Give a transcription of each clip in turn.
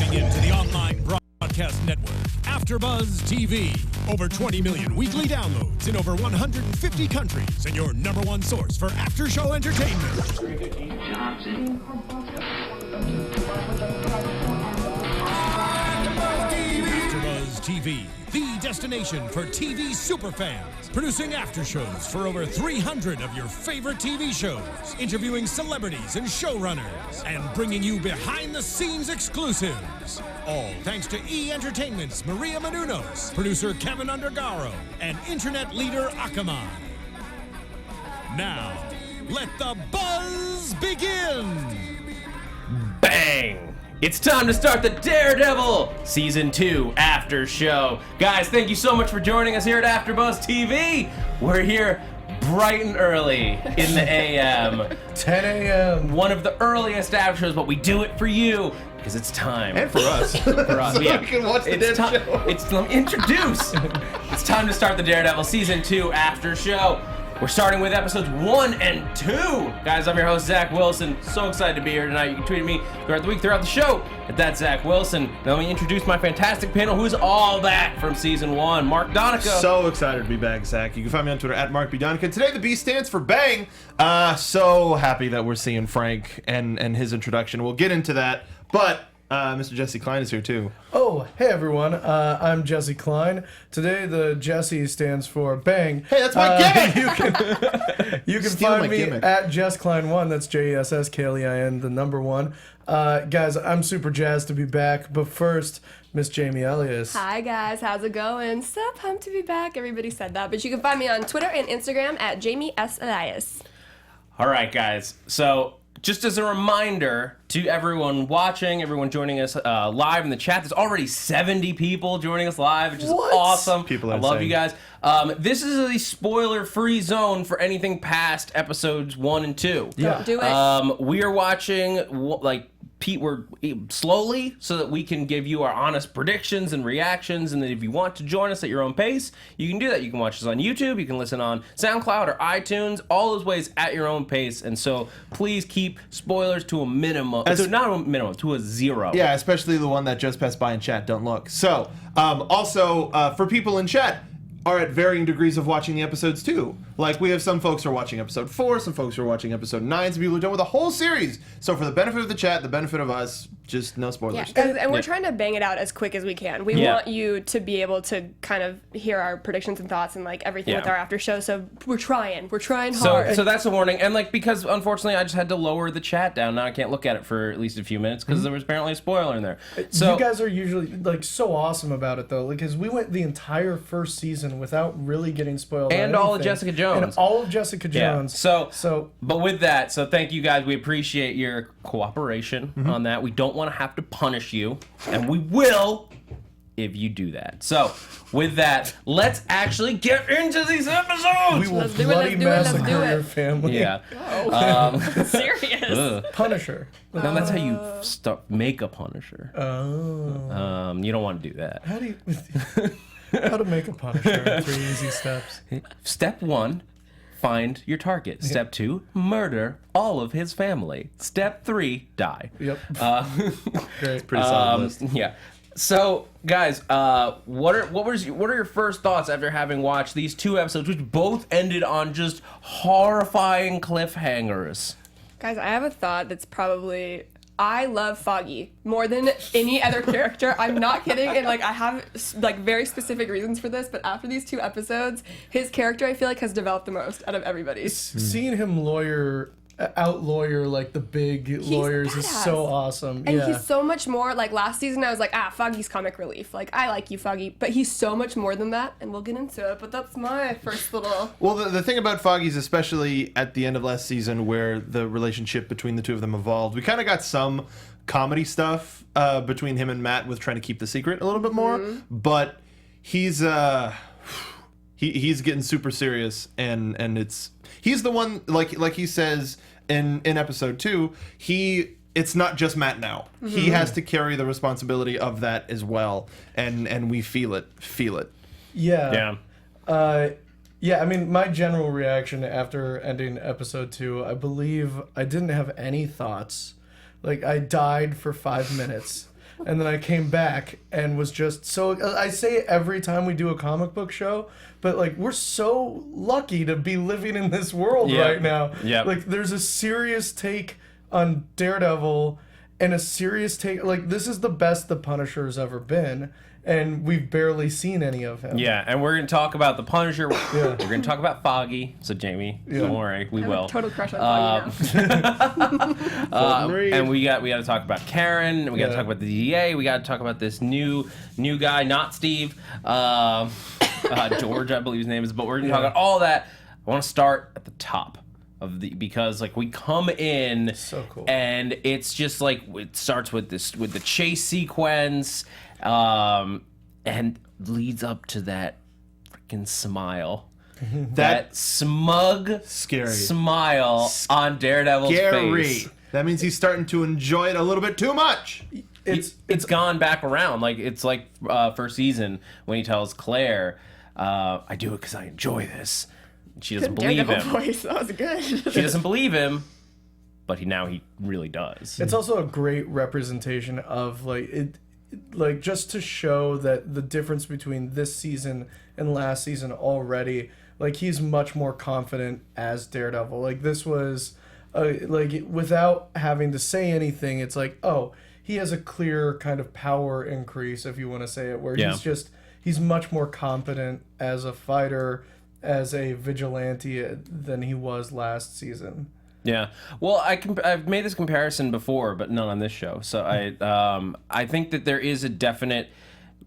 Tuning in to the online broadcast network, AfterBuzz TV. Over 20 million weekly downloads in over 150 countries, and your #1 source for after-show entertainment. AfterBuzz TV, the destination for TV superfans, producing aftershows for over 300 of your favorite TV shows, interviewing celebrities and showrunners, and bringing you behind-the-scenes exclusives. All thanks to E! Entertainment's Maria Menounos, producer Kevin Undergaro, and internet leader Akamai. Now, let the buzz begin! Bang! It's time to start the Daredevil Season 2 After Show. Guys, thank you so much for joining us here at AfterBuzz TV. We're here bright and early in the AM. 10 a.m. One of the earliest after shows, but we do it for you because it's time. And for us. For us, So yeah. we can watch the It's damn show. Let me introduce. It's time to start the Daredevil Season 2 After Show. We're starting with episodes 1 and 2. Guys, I'm your host, Zach Wilson. So excited to be here tonight. You can tweet at me throughout the week, throughout the show, at that Zach Wilson. Now let me introduce my fantastic panel, who's all back from Season 1. Mark Donica. So excited to be back, Zach. You can find me on Twitter at MarkBDonica. Today the B stands for Bang. So happy that we're seeing Frank and his introduction. We'll get into that, but Mr. Jesse Klein is here too. Oh, hey everyone, I'm Jesse Klein. Today the Jesse stands for Bang. Hey, that's my gimmick! You can Steal find my me gimmick. at JessKlein1, that's JessKlein, the number 1. Guys, I'm super jazzed to be back, but first, Miss Jamie Elias. Hi guys, how's it going? So pumped to be back. Everybody said that, but you can find me on Twitter and Instagram at Jamie S. Elias. All right, guys. So, just as a reminder to everyone watching, everyone joining us live in the chat, there's already 70 people joining us live, which is awesome. People are I love insane. you guys. This is a spoiler-free zone for anything past episodes 1 and 2. Yeah. Do it. We are watching, Pete, we're slowly so that we can give you our honest predictions and reactions. And then if you want to join us at your own pace, you can do that. You can watch us on YouTube. You can listen on SoundCloud or iTunes. All those ways at your own pace. And so please keep spoilers to a minimum. Not a minimum, to a 0. Yeah, especially the one that just passed by in chat. Don't look. So, also, for people in chat, are at varying degrees of watching the episodes too. Like, we have some folks who are watching episode 4, some folks who are watching episode 9, some people who are done with the whole series. So for the benefit of the chat, the benefit of us, just no spoilers. Yeah, and we're trying to bang it out as quick as we can. We Yeah. want you to be able to kind of hear our predictions and thoughts and like everything with Yeah. our after show. So we're trying So, hard. so that's a warning. And because unfortunately I just had to lower the chat down. Now I can't look at it for at least a few minutes because there was apparently a spoiler in there. So You guys are usually so awesome about it though, because we went the entire first season without really getting spoiled. And on all of anything. Jessica Jones. And all of Jessica Yeah. Jones. So, but with that, so thank you guys. We appreciate your cooperation on that. We don't want to have to punish you, and we will if you do that. So, with that, let's actually get into these episodes. we will Let's do it, bloody let's do it, let's do massacre it. your family. Yeah. Serious. Punisher. No, that's how you make a Punisher. Oh. You don't want to do that. How do you... How to make a Punisher? 3 easy steps. Step 1, find your target. Step 2, murder all of his family. Step 3, die. Yep. Great. Pretty solid list. Yeah. So, guys, what are your first thoughts after having watched these 2 episodes, which both ended on just horrifying cliffhangers? Guys, I have a thought that's probably... I love Foggy more than any other character. I'm not kidding. And I have very specific reasons for this, but after these 2 episodes, his character I feel like has developed the most out of everybody's. Seeing him out-lawyer the big lawyers is badass. so awesome. And yeah. he's so much more, last season I was like, Foggy's comic relief. I like you, Foggy. But he's so much more than that, and we'll get into it. But that's my first little... Well, the thing about Foggy's, especially at the end of last season where the relationship between the two of them evolved, we kind of got some comedy stuff between him and Matt with trying to keep the secret a little bit more. But he's getting super serious, and he's the one, like he says in episode 2, it's not just Matt now. He has to carry the responsibility of that as well, and we feel it. Yeah. Yeah, I mean, my general reaction after ending episode 2, I believe I didn't have any thoughts. I died for 5 minutes. and then I came back and was just so. I say it every time we do a comic book show, but like we're so lucky to be living in this world right now. Yeah. Like there's a serious take on Daredevil and a serious take. Like this is the best the Punisher's ever been. And we've barely seen any of him. Yeah, and we're going to talk about the Punisher. We're going to talk about Foggy. So, Jamie, don't worry, we will. A total crush on Foggy now. And we got to talk about Karen. We got to talk about the DEA. We got to talk about this new guy, not Steve, George, I believe his name is. But we're going to talk about all that. I want to start at the top of because like we come in, so cool, and it's just like it starts with the chase sequence. And leads up to that freaking smile. That smug, scary smile on Daredevil's face. That means he's starting to enjoy it a little bit too much. It's gone back around. Like it's like first season when he tells Claire, "I do it because I enjoy this." And she doesn't believe Daredevil him. voice. That was good. She doesn't believe him, but he really does. It's also a great representation of like just to show that the difference between this season and last season already, like he's much more confident as Daredevil. Like this was like without having to say anything, it's like, oh, he has a clear kind of power increase, if you want to say it, where he's much more competent as a fighter, as a vigilante than he was last season. Yeah, well, I've made this comparison before, but not on this show. So I think that there is a definite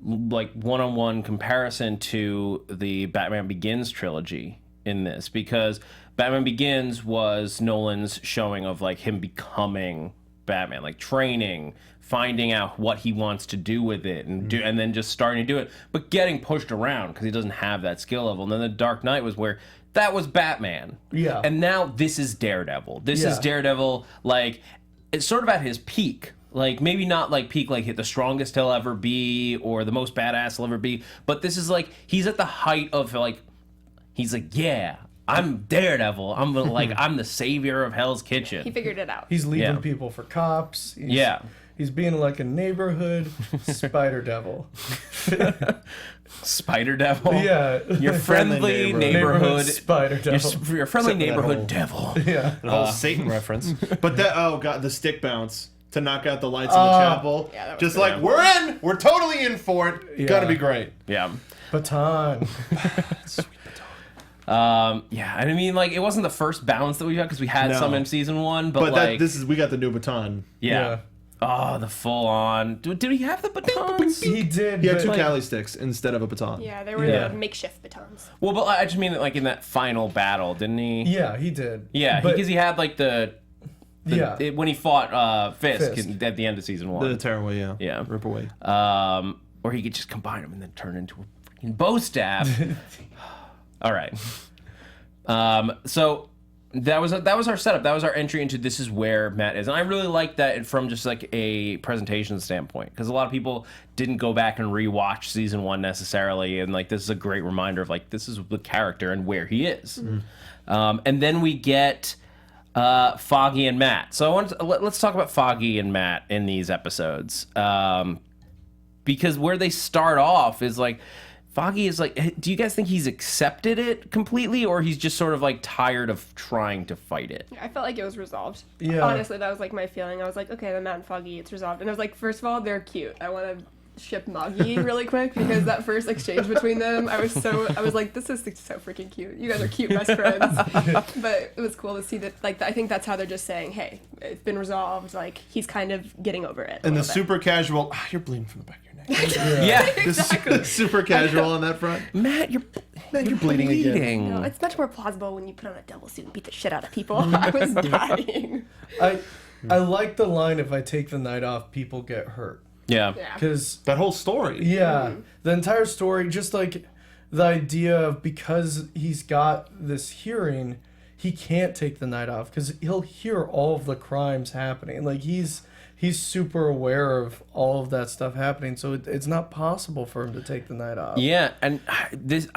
like one-on-one comparison to the Batman Begins trilogy in this, because Batman Begins was Nolan's showing of like him becoming Batman, like training, finding out what he wants to do with it, and and then just starting to do it, but getting pushed around because he doesn't have that skill level. And then the Dark Knight was where that was Batman. Yeah. And now this is Daredevil. This is Daredevil, like, it's sort of at his peak. Like, maybe not, like, peak, like, the strongest he'll ever be or the most badass he'll ever be. But this is, like, he's at the height of, like, he's like, yeah, I'm Daredevil. I'm, like, I'm the savior of Hell's Kitchen. He figured it out. He's leaving people for cops. Yeah. He's being like a neighborhood Spider Devil. Spider Devil? Yeah. Your friendly neighborhood Spider Devil. Your friendly Except for that neighborhood whole- devil. Yeah. The whole Satan reference. But that, oh god, the stick bounce to knock out the lights in the chapel. Yeah, that was Just good. like, we're in! We're totally in for it. Yeah. Gonna be great. Yeah. Baton. Yeah, and I mean, like, it wasn't the first bounce that we got because we had No. some in season one, but But like, we got the new baton. yeah. Oh, the full on. Did he have the batons? He did. He had but, two like, Cali sticks instead of a baton. Yeah, they were Yeah. the makeshift batons. Well, but I just mean like in that final battle, didn't he? Yeah, he did. Yeah, But- because he had like the when he fought Fisk Fisk. at the end of season one. The tearaway, yeah. Yeah. Rip away. Or he could just combine them and then turn into a freaking bow staff. All right. So that was our setup. That was our entry into this is where Matt is, and I really like that from just like a presentation standpoint, because a lot of people didn't go back and rewatch season one necessarily, and like this is a great reminder of like this is the character and where he is. And then we get Foggy and Matt. So let's talk about Foggy and Matt in these episodes, because where they start off is like. Foggy is like, do you guys think he's accepted it completely, or he's just sort of like tired of trying to fight it? I felt like it was resolved. Yeah. Honestly, that was like my feeling. I was like, okay, the Matt and Foggy, it's resolved. And I was like, first of all, they're cute. I want to ship Moggy really quick because that first exchange between them, I was like, this is so freaking cute. You guys are cute best friends. But it was cool to see that, like, I think that's how they're just saying, hey, it's been resolved. Like, he's kind of getting over it. And the bit. super casual, you're bleeding from the back of your neck. Yeah. Exactly. Super casual on that front. Matt, you're bleeding again. No, it's much more plausible when you put on a devil suit and beat the shit out of people. I was dying. I like the line, if I take the night off, people get hurt. Yeah. Yeah. Because That whole story. yeah, the entire story, just like the idea of because he's got this hearing, he can't take the night off because he'll hear all of the crimes happening. Like he's super aware of all of that stuff happening, so it's not possible for him to take the night off. Yeah, and this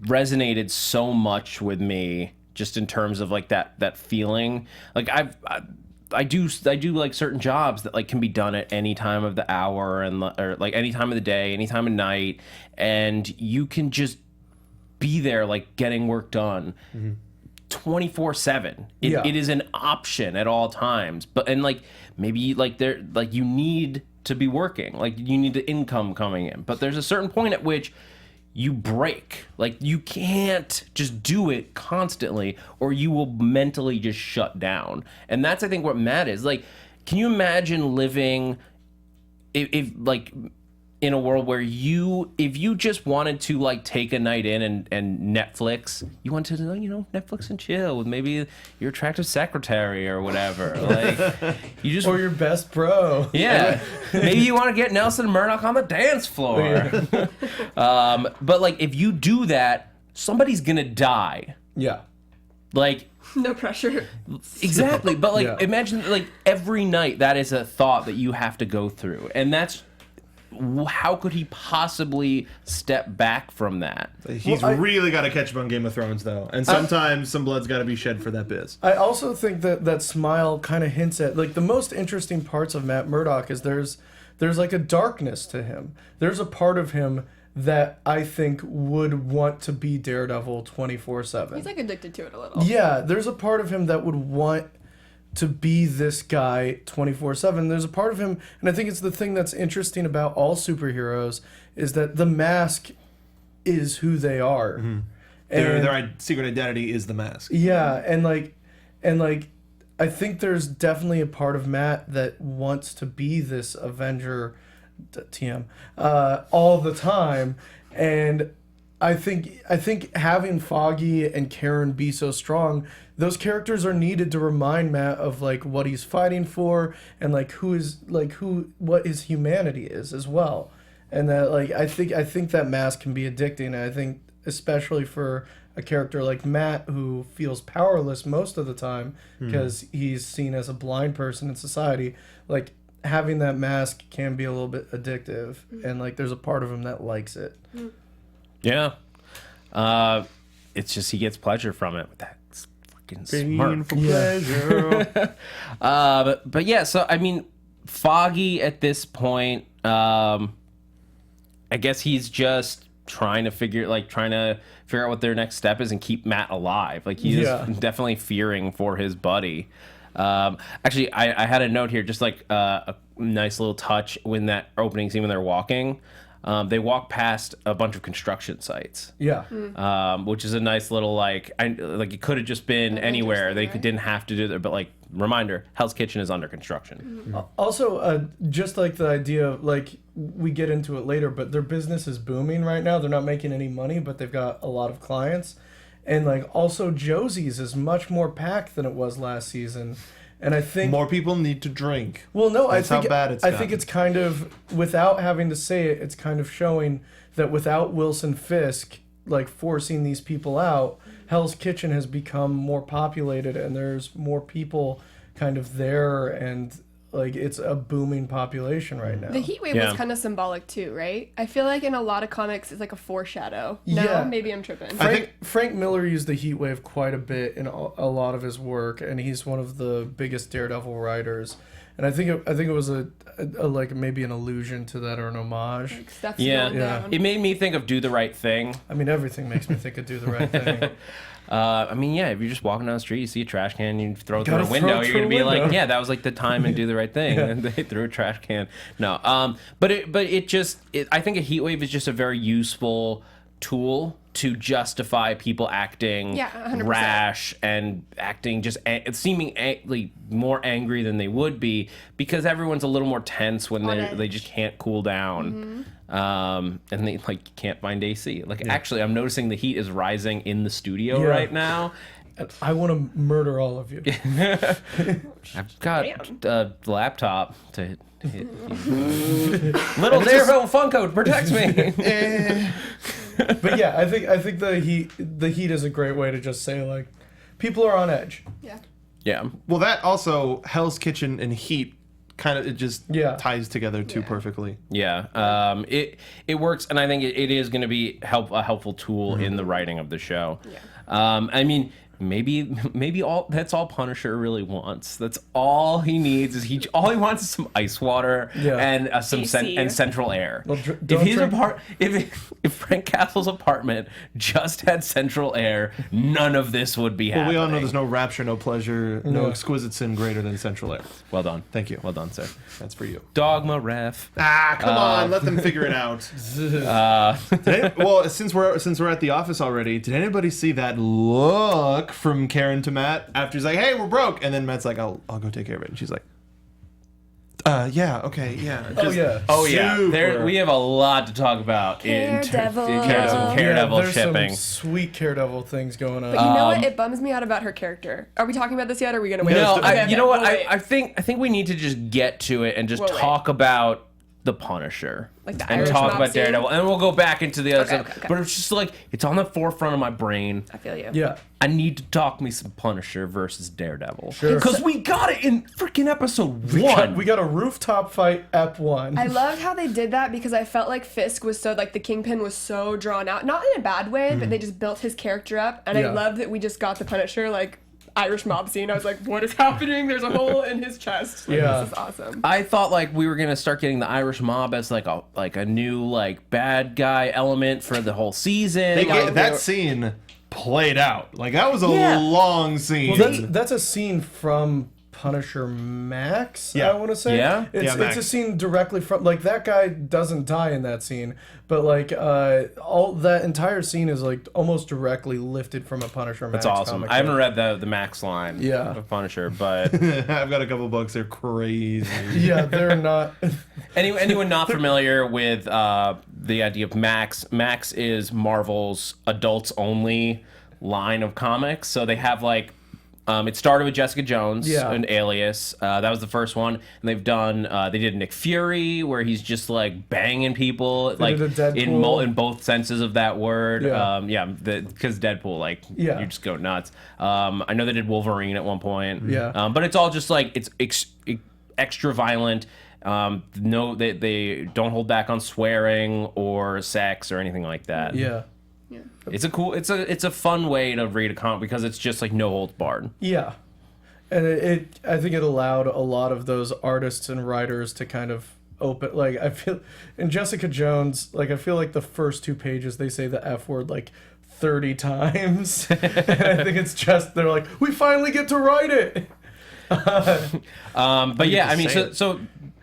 resonated so much with me, just in terms of like that feeling. Like I do like certain jobs that like can be done at any time of the hour or like any time of the day, any time of night, and you can just be there like getting work done 24/7. It is an option at all times. But and like maybe like there like you need to be working, like you need the income coming in. But there's a certain point at which you break. Like you can't just do it constantly or you will mentally just shut down. And that's I think what Matt is. Like, can you imagine living if like in a world where if you just wanted to like take a night in and Netflix, you want to Netflix and chill with maybe your attractive secretary or whatever, like you just or your best bro. Yeah, maybe you want to get Nelson Murdoch on the dance floor. But like if you do that, somebody's gonna die. Yeah. Like No pressure. exactly, but like imagine like every night that is a thought that you have to go through, and that's. How could he possibly step back from that? He's really got to catch up on Game of Thrones, though. And sometimes some blood's got to be shed for that biz. I also think that smile kind of hints at, like, the most interesting parts of Matt Murdock is there's like a darkness to him. There's a part of him that I think would want to be Daredevil 24/7. He's like addicted to it a little. Yeah, there's a part of him that would want to be this guy 24/7. There's a part of him, and I think it's the thing that's interesting about all superheroes, is that the mask is who they are. Mm-hmm. Their secret identity is the mask. Yeah, and like I think there's definitely a part of Matt that wants to be this Avenger TM all the time, and I think having Foggy and Karen be so strong, those characters are needed to remind Matt of like what he's fighting for and like what his humanity is as well. And that like I think that mask can be addicting. And I think especially for a character like Matt who feels powerless most of the time because he's seen as a blind person in society, like having that mask can be a little bit addictive, and like there's a part of him that likes it. Yeah. It's just he gets pleasure from it with that fucking smirk. For pleasure. But yeah, so I mean, Foggy at this point, I guess he's just trying to figure out what their next step is and keep Matt alive. Like he's definitely fearing for his buddy. Actually, I had a note here, just like a nice little touch when that opening scene when they're walking. They walk past a bunch of construction sites. Yeah. Which is a nice little like it could have just been anywhere. They didn't have to do that, but like reminder, Hell's Kitchen is under construction. Also, just like the idea of like we get into it later, but their business is booming right now. They're not making any money, but they've got a lot of clients, and like also Josie's is much more packed than it was last season. And I think more people need to drink. Well, no, That's I think how bad it's I gotten. think it's kind of, without having to say it, it's kind of showing that without Wilson Fisk like forcing these people out, Hell's Kitchen has become more populated, and there's more people kind of there, and like it's a booming population right now. The heat wave was kind of symbolic too, right? I feel like in a lot of comics it's like a foreshadow. No, Yeah. maybe I'm tripping. Frank Miller used the heat wave quite a bit in a lot of his work, and he's one of the biggest Daredevil writers. And I think it was a like maybe an allusion to that or an homage. Like stuff's Yeah. going down. It made me think of Do the Right Thing. I mean, everything makes me think of Do the Right Thing. I mean, yeah, if you're just walking down the street, you see a trash can, you throw it through Gotta a throw window, it you're through gonna a be like, window. yeah, that was like the time and Do the Right Thing, and they threw a trash can. No, but I think a heat wave is just a very useful tool to justify people acting 100%. rash and acting just seeming more angry than they would be, because everyone's a little more tense when they just can't cool down. And they like can't find AC. Like actually, I'm noticing the heat is rising in the studio right now. And I want to murder all of you. I've got a laptop to hit you. Little Daredevil Funko protects me. But yeah, I think the heat is a great way to just say like people are on edge. Yeah. Yeah. Well, that also Hell's Kitchen and Heat kind of ties together too perfectly. Yeah. It works, and I think it is going to be a helpful tool in the writing of the show. Yeah. I mean, maybe that's all Punisher really wants. That's all he needs all he wants is some ice water and some central air. Well, if Frank Castle's apartment just had central air, none of this would be happening. We all know there's no rapture, no pleasure, no exquisite sin greater than central air. Well done. Thank you. Well done, sir. That's for you. Dogma ref. Come on, let them figure it out. Well, since we're at the office already, did anybody see that look from Karen to Matt after he's like, "Hey, we're broke," and then Matt's like, "I'll go take care of it," and she's like, yeah, okay, yeah." Oh yeah. We have a lot to talk about in Daredevil. some Daredevil there's shipping. some sweet Daredevil things going on. But you know what? It bums me out about her character. Are we talking about this yet? Or are we gonna wait? No, Okay, you know what? we'll wait. I think we need to just get to it and just We'll wait. talk about the Punisher. Like the and Irish talk mob about scene? Daredevil, and we'll go back into the other stuff. Okay. But it's just like it's on the forefront of my brain. I feel you. Yeah. I need to talk me some Punisher versus Daredevil. Sure. Because we got it in freaking episode 1. We got a rooftop fight, Ep 1. I loved how they did that because I felt like Fisk was so, like, the Kingpin was so drawn out. Not in a bad way, but they just built his character up. And I Yeah. love that we just got the Punisher, like, Irish mob scene. I was like, what is happening? There's a hole in his chest. Like, Yeah. This is awesome. I thought like we were gonna start getting the Irish mob as like a new like bad guy element for the whole season. That scene played out. Like, that was a Yeah. long scene. Well, that's a scene from Punisher Max, Yeah. I want to say. Yeah? It's Max. a scene directly from, like, that guy doesn't die in that scene, but, like, all that entire scene is, like, almost directly lifted from a Punisher Max That's awesome. comic I haven't book. read the Max line Yeah. of Punisher, but I've got a couple books. They're crazy. Yeah, they're not... anyone not familiar with the idea of Max is Marvel's adults only line of comics. So they have like it started with Jessica Jones and Alias. That was the first one, and they've done. They did Nick Fury, where he's just like banging people, like did a Deadpool. in both senses of that word. Yeah. Because Deadpool, like, Yeah. you just go nuts. I know they did Wolverine at one point. Yeah. But it's all just like it's extra violent. No, they don't hold back on swearing or sex or anything like that. Yeah. It's a fun way to read a comic because it's just like no holds barred. Yeah. And I think it allowed a lot of those artists and writers to kind of open, like, I feel in Jessica Jones, like, I feel like the first 2 pages they say the F word like 30 times. And I think it's just they're like, we finally get to write it. But yeah, I mean, say so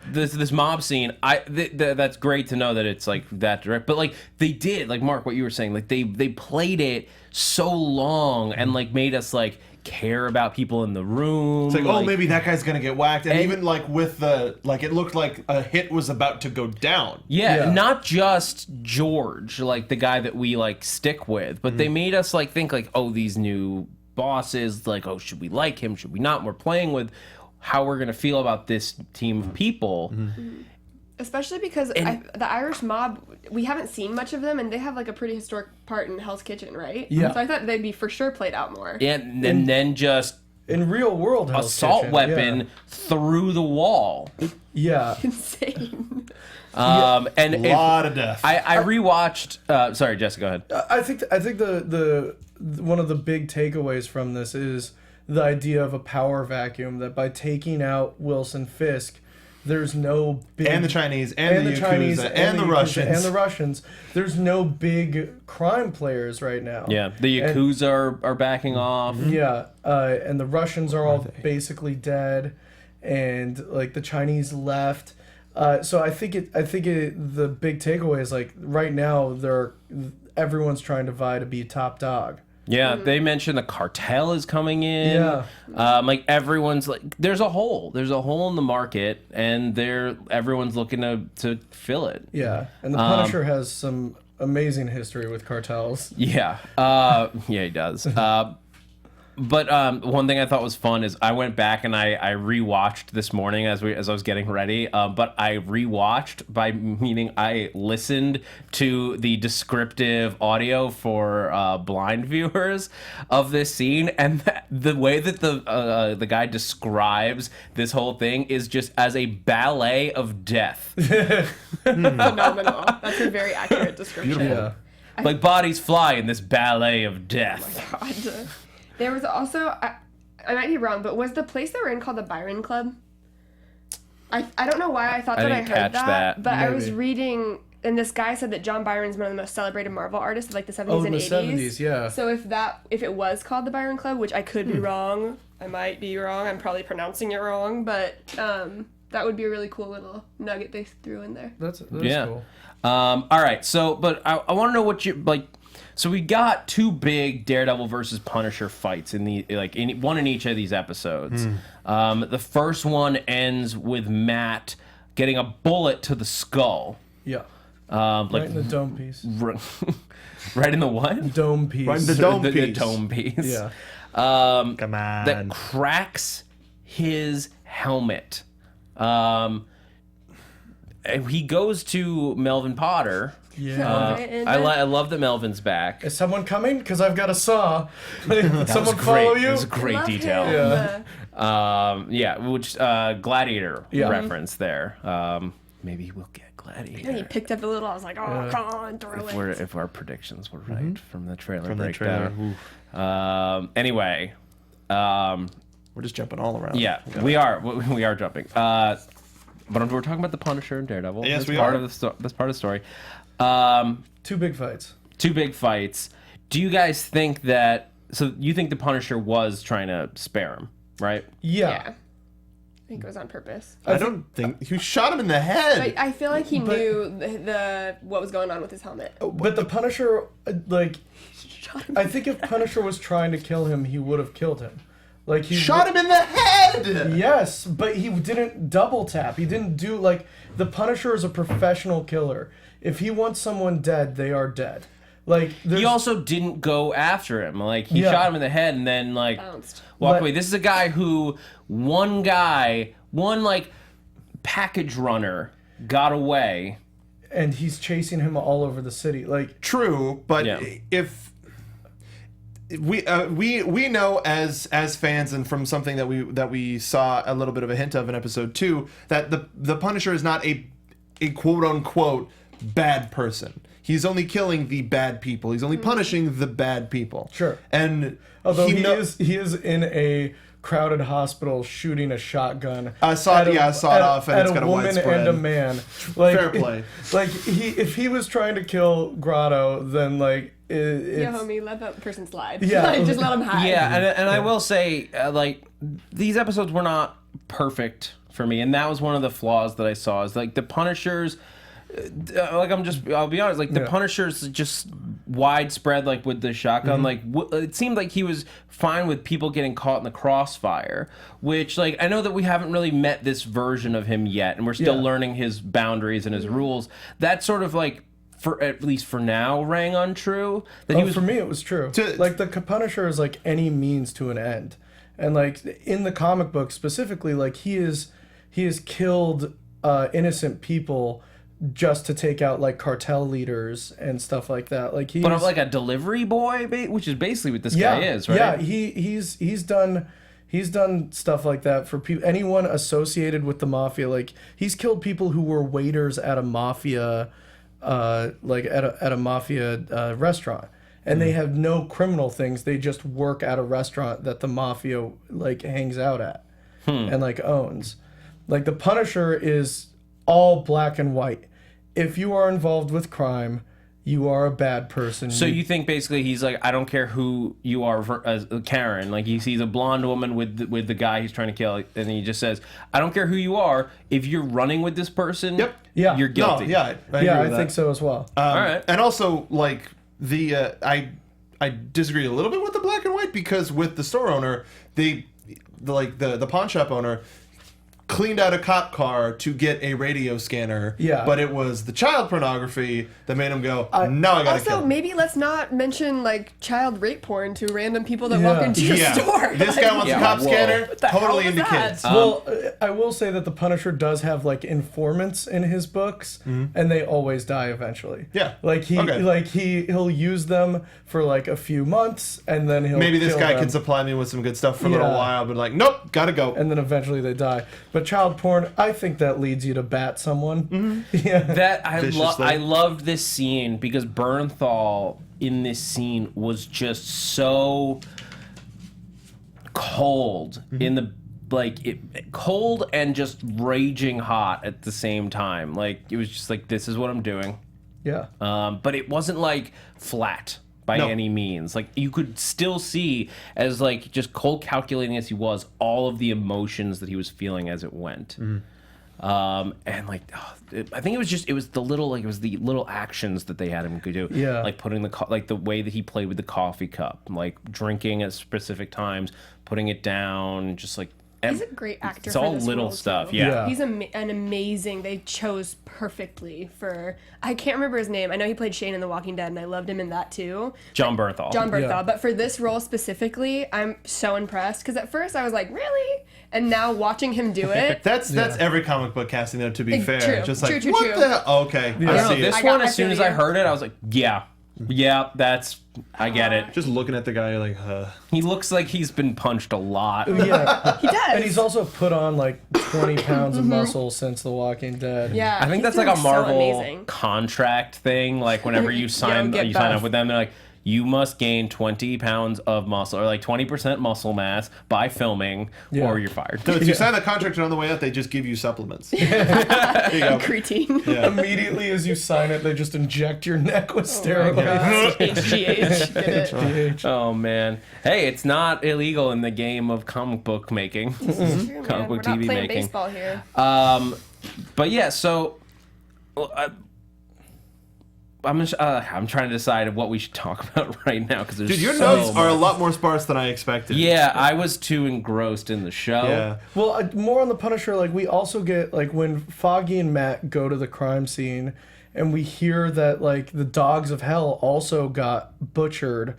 this mob scene, that's great to know that it's like that direct. But like they did, like Mark, what you were saying, like they played it so long and like made us like care about people in the room. It's like, oh, maybe that guy's gonna get whacked, and and- even like with the like, it looked like a hit was about to go down. Yeah, not just George, like the guy that we like stick with, but they made us like think like, oh, these new bosses, like, oh, should we like him? Should we not? And we're playing with how we're gonna feel about this team of people. Especially because the Irish mob, we haven't seen much of them, and they have like a pretty historic part in Hell's Kitchen, right? Yeah. So I thought they'd be for sure played out more. And then just In real world Hell's assault Kitchen, weapon through the wall. Yeah. Insane. And A lot of death. I rewatched. Sorry, Jessica, go ahead. I think the one of the big takeaways from this is the idea of a power vacuum, that by taking out Wilson Fisk, there's no big... And the Chinese, and the Yakuza, and the Yakuza, Russians. And the Russians. There's no big crime players right now. Yeah, the Yakuza are backing off. Yeah, and the Russians are all basically dead, and like the Chinese left. So I think the big takeaway is like right now everyone's trying to vie to be top dog. Yeah, they mentioned the cartel is coming in. Yeah. Like everyone's like, there's a hole in the market, and everyone's looking to fill it. Yeah, and the Punisher has some amazing history with cartels. Yeah, yeah, he does. But one thing I thought was fun is I went back and I rewatched this morning as I was getting ready. But I rewatched by meaning I listened to the descriptive audio for blind viewers of this scene, and the way that the guy describes this whole thing is just as a ballet of death. Phenomenal. That's a very accurate description. Yeah. Like bodies fly in this ballet of death. God. There was also, I might be wrong, but was the place they were in called the Byron Club? I don't know why I thought I that I didn't heard catch that, but I was Maybe. reading, and this guy said that John Byron's one of the most celebrated Marvel artists of like the 70s Oh, in and the 80s. 70s, yeah. So if it was called the Byron Club, which I could be wrong, I might be wrong, I'm probably pronouncing it wrong, but that would be a really cool little nugget they threw in there. That's Yeah. cool. All right. So, but I want to know what you like. So we got two big Daredevil versus Punisher fights in one in each of these episodes. The first one ends with Matt getting a bullet to the skull. Yeah. Like Right in the dome piece. right in the what? Dome piece. Right in the dome The piece. dome piece. Yeah. Come on. That cracks his helmet. He goes to Melvin Potter. Yeah. I love that Melvin's back. Is someone coming? Because I've got a saw. Did someone Great. follow you? That was a great Love detail. him. Yeah. Which Gladiator Yeah. reference there. Maybe we'll get And he Gladiator picked up the little, I was like, oh, come on, throw it. if our predictions were right from the trailer the trailer. breakdown. Anyway, We're just jumping all around. yeah, we are jumping. But we're talking about the Punisher and Daredevil. Yes, that's we part are. of that's part of the story. Two big fights. Two big fights. Do you guys think that? So you think the Punisher was trying to spare him, right? Yeah. Yeah. I think it was on purpose. I don't think he shot him in the head. But I feel like he knew the what was going on with his helmet. But the Punisher, like, I think if Punisher was trying to kill him, he would have killed him. Like he Shot him in the head. Yes, but he didn't double tap. He didn't do like the Punisher is a professional killer. If he wants someone dead, they are dead. Like He also didn't go after him. Like he Yeah. shot him in the head and then like Bounced. walked But- away. This is a guy who one like package runner got away. and he's chasing him all over the city. Like True, but Yeah. if we know as fans and from something that we saw a little bit of a hint of in episode 2 that the Punisher is not a quote unquote bad person. He's only killing the bad people. He's only punishing the bad people. Sure. And although he kno- is in a crowded hospital shooting a shotgun. I saw it off and at it's got a a woman widespread. and a man. Like, Fair play. Like if he was trying to kill Grotto, then like it's Yeah, homie, let that person slide. Yeah. Like, just let him hide. Yeah, and I will say like these episodes were not perfect for me, and that was one of the flaws that I saw. Is like the Punishers. I'll be honest, like the Yeah. Punisher's just widespread, like with the shotgun, like it seemed like he was fine with people getting caught in the crossfire, which like, I know that we haven't really met this version of him yet, and we're still Yeah. learning his boundaries and his rules. That sort of like, for at least for now, rang untrue. That he was, for me, it was true. Like the Punisher is like any means to an end, and like in the comic book specifically, like he has killed innocent people just to take out like cartel leaders and stuff like that. Like he's but of like a delivery boy, which is basically what this guy is, right? Yeah, he's done stuff like that for people, anyone associated with the mafia. Like he's killed people who were waiters at a mafia, like at a mafia restaurant, and they have no criminal things. They just work at a restaurant that the mafia like hangs out at and like owns. Like the Punisher is all black and white. If you are involved with crime, you are a bad person. So you think basically he's like, I don't care who you are, as Karen. Like he sees a blonde woman with the guy he's trying to kill, and he just says, I don't care who you are. If you're running with this person, Yep. Yeah. you're guilty. No, yeah, I agree yeah, I with think that. so as well. All right. And also, like the I disagree a little bit with the black and white because with the store owner, the pawn shop owner cleaned out a cop car to get a radio scanner. Yeah. But it was the child pornography that made him go, now I gotta kill Also, him. maybe let's not mention like child rape porn to random people that Yeah. walk into your Yeah. store. This Like, guy wants Yeah, a cop whoa. scanner. the hell Totally was into that? kids. Well, I will say that the Punisher does have like informants in his books, and they always die eventually. Yeah. like he'll use them for like a few months, and then he'll Maybe this kill guy them, can supply me with some good stuff for a little Yeah. while, but like, nope, gotta go. and then eventually they die. But child porn, I think that leads you to bat someone. Yeah, That Viciously. I loved this scene because Bernthal in this scene was just so cold in the cold and just raging hot at the same time. Like it was just like, this is what I'm doing. Yeah. But it wasn't like flat by any means. Like you could still see, as like just cold calculating as he was, all of the emotions that he was feeling as it went. And like, I think it was the little actions that they had him do. Yeah. Like putting the way that he played with the coffee cup, like drinking at specific times, putting it down, just like. He's a great actor. It's all for this little role, stuff. too. Yeah. He's an amazing. They chose perfectly for. I can't remember his name. I know he played Shane in The Walking Dead, and I loved him in that too. John Bernthal. Yeah. But for this role specifically, I'm so impressed because at first I was like, really? And now watching him do it. That's every comic book casting, though, to be fair. True. Just like, True. what the hell? Oh, okay, I don't know, I see this it. one, I as soon as feel I you. heard it, I was like, yeah, I get it. Just looking at the guy, like, He looks like he's been punched a lot. Yeah. He does. And he's also put on like 20 pounds of muscle since The Walking Dead. Yeah. I think he's that's like a doing so Marvel amazing. contract thing. Like whenever you sign get up buff. with them, they're like, you must gain 20 pounds of muscle or like 20% muscle mass by filming, or you're fired. So if you sign the contract and on the way out, they just give you supplements. There you go. Creatine. Yeah. Immediately as you sign it, they just inject your neck with Oh steroids. HGH. Get it. Oh man, hey, it's not illegal in the game of comic book making, True, man. comic We're book not TV playing making. baseball here. But yeah, so I'm trying to decide what we should talk about right now because Dude, your notes are a lot more sparse than I expected. Yeah, I was too engrossed in the show. Yeah. Well, more on the Punisher, like we also get like when Foggy and Matt go to the crime scene and we hear that like the Dogs of Hell also got butchered.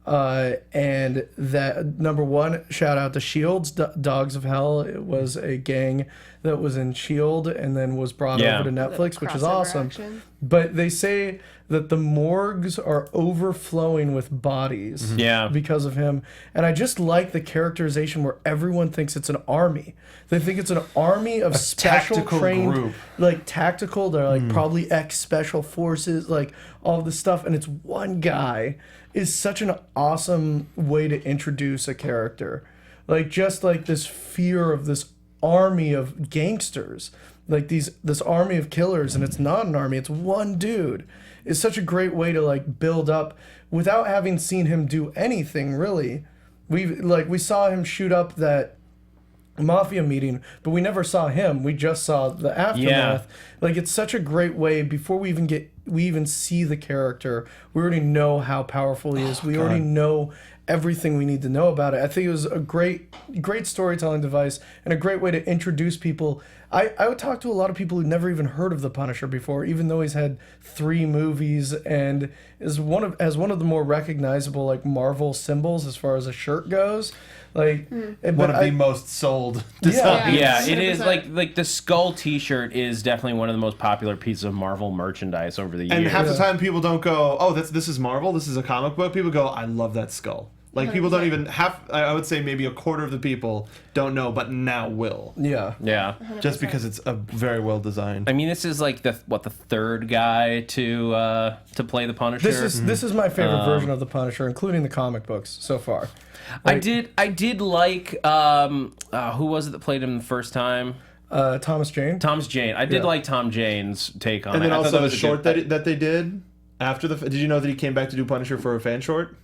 And that number one, shout out to Shield's Dogs of Hell. It was a gang that was in Shield and then was brought over to Netflix, which is crossover awesome. action. But they say that the morgues are overflowing with bodies Yeah. because of him. And I just like the characterization where everyone thinks it's an army. They think it's an army of special tactical trained, group. like tactical. They're like probably ex special forces, like all this stuff. And it's one guy is such an awesome way to introduce a character. Like just like this fear of this army of gangsters, like this army of killers, and it's not an army, it's one dude. Is such a great way to like build up without having seen him do anything really. We saw him shoot up that mafia meeting, but we never saw him. We just saw the aftermath. Like it's such a great way before we even see the character. We already know how powerful he is. We already know everything we need to know about it. I think it was a great storytelling device and a great way to introduce people. I would talk to a lot of people who never even heard of the Punisher before, even though he's had 3 movies and is one of the more recognizable like Marvel symbols as far as a shirt goes. Like One of the most sold designs. Yeah, it is 100%. like the Skull T-shirt is definitely one of the most popular pieces of Marvel merchandise over the years. And half the time people don't go, oh, this is Marvel, this is a comic book. People go, I love that skull. Like people don't even I would say maybe a quarter of the people don't know, but now will. yeah. Yeah. Just because it's a very well designed. I mean, this is like the third guy to play the Punisher. This is my favorite version of the Punisher, including the comic books so far. I did like who was it that played him the first time? Thomas Jane. Thomas Jane. I did Yeah. like Tom Jane's take on And it. then I thought also the was a short good- that they did after the. Did you know that he came back to do Punisher for a fan short?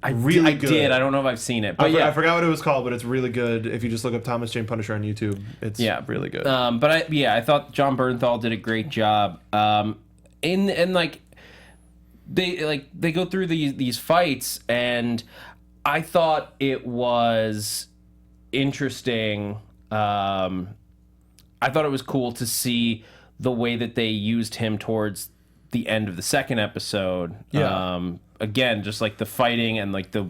I really did. good. I don't know if I've seen it, I but yeah. I forgot what it was called, but it's really good. If you just look up Thomas Jane Punisher on YouTube, it's really good. But I thought John Bernthal did a great job. And like they go through these fights, and I thought it was interesting. I thought it was cool to see the way that they used him towards the end of the second episode. Yeah. Again, just like the fighting and like the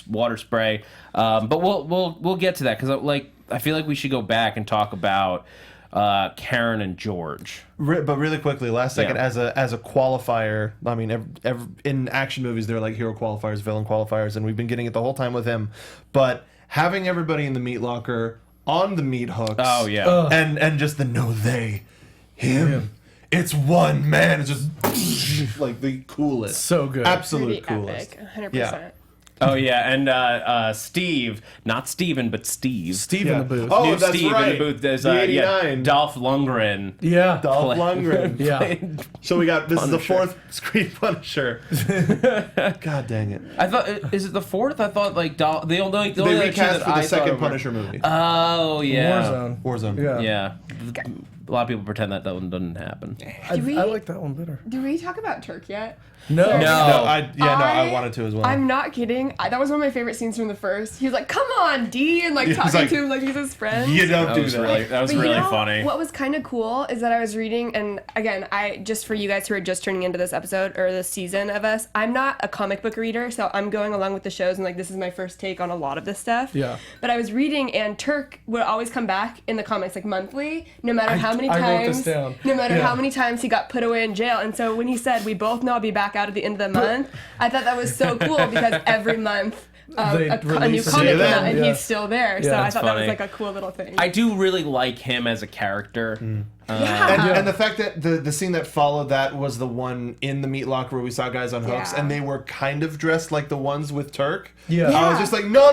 water spray. But we'll get to that because like I feel like we should go back and talk about Karen and George. But really quickly, last second, Yeah. as a qualifier, I mean, in action movies, they're like hero qualifiers, villain qualifiers, and we've been getting it the whole time with him. But having everybody in the meat locker on the meat hooks, Oh yeah. and just the no they, him, it's one man. It's just like the coolest, So good. absolute Pretty coolest. epic. 100%. Yeah. Oh yeah, and Steve, not Steven, but Steve. Steve in the booth. Oh, New that's Steve right. in the booth. There's The 89. Dolph Lundgren. Yeah. Dolph Lundgren. Yeah. So we got, this is the Punisher. 4th screen Punisher. God dang it. I thought, is it the 4th? I thought like Dolph. The only They other two recast that for the I thought second were- Punisher movie. Oh yeah. Warzone. Warzone. Yeah. Yeah. A lot of people pretend that one doesn't happen. I, we- I like that one better. Do we talk about Turk yet? No. No. I wanted to as well. I'm not kidding. That was one of my favorite scenes from the first. He was like, "Come on, D," and like Yeah, he's talking like, to him like he's his friend. You don't That do was that. really But really you know, funny. What was kind of cool is that I was reading, and again, I just for you guys who are just turning into this episode or this season of us, I'm not a comic book reader, so I'm going along with the shows, and like this is my first take on a lot of this stuff. Yeah. But I was reading, and Turk would always come back in the comics like monthly, no matter how many I wrote times, this down. no matter Yeah. how many times he got put away in jail. And so when he said, "We both know I'll be back out at the end of the month," I thought that was so cool because every month. They A new release comic him. came out, and Yeah. he's still there. So Yeah, I that's thought that was funny. like a cool little thing. I do really like him as a character. yeah. And the fact that the scene that followed that was the one in the meat locker where we saw guys on hooks, Yeah. and they were kind of dressed like the ones with Turk. Yeah. I was just like, no,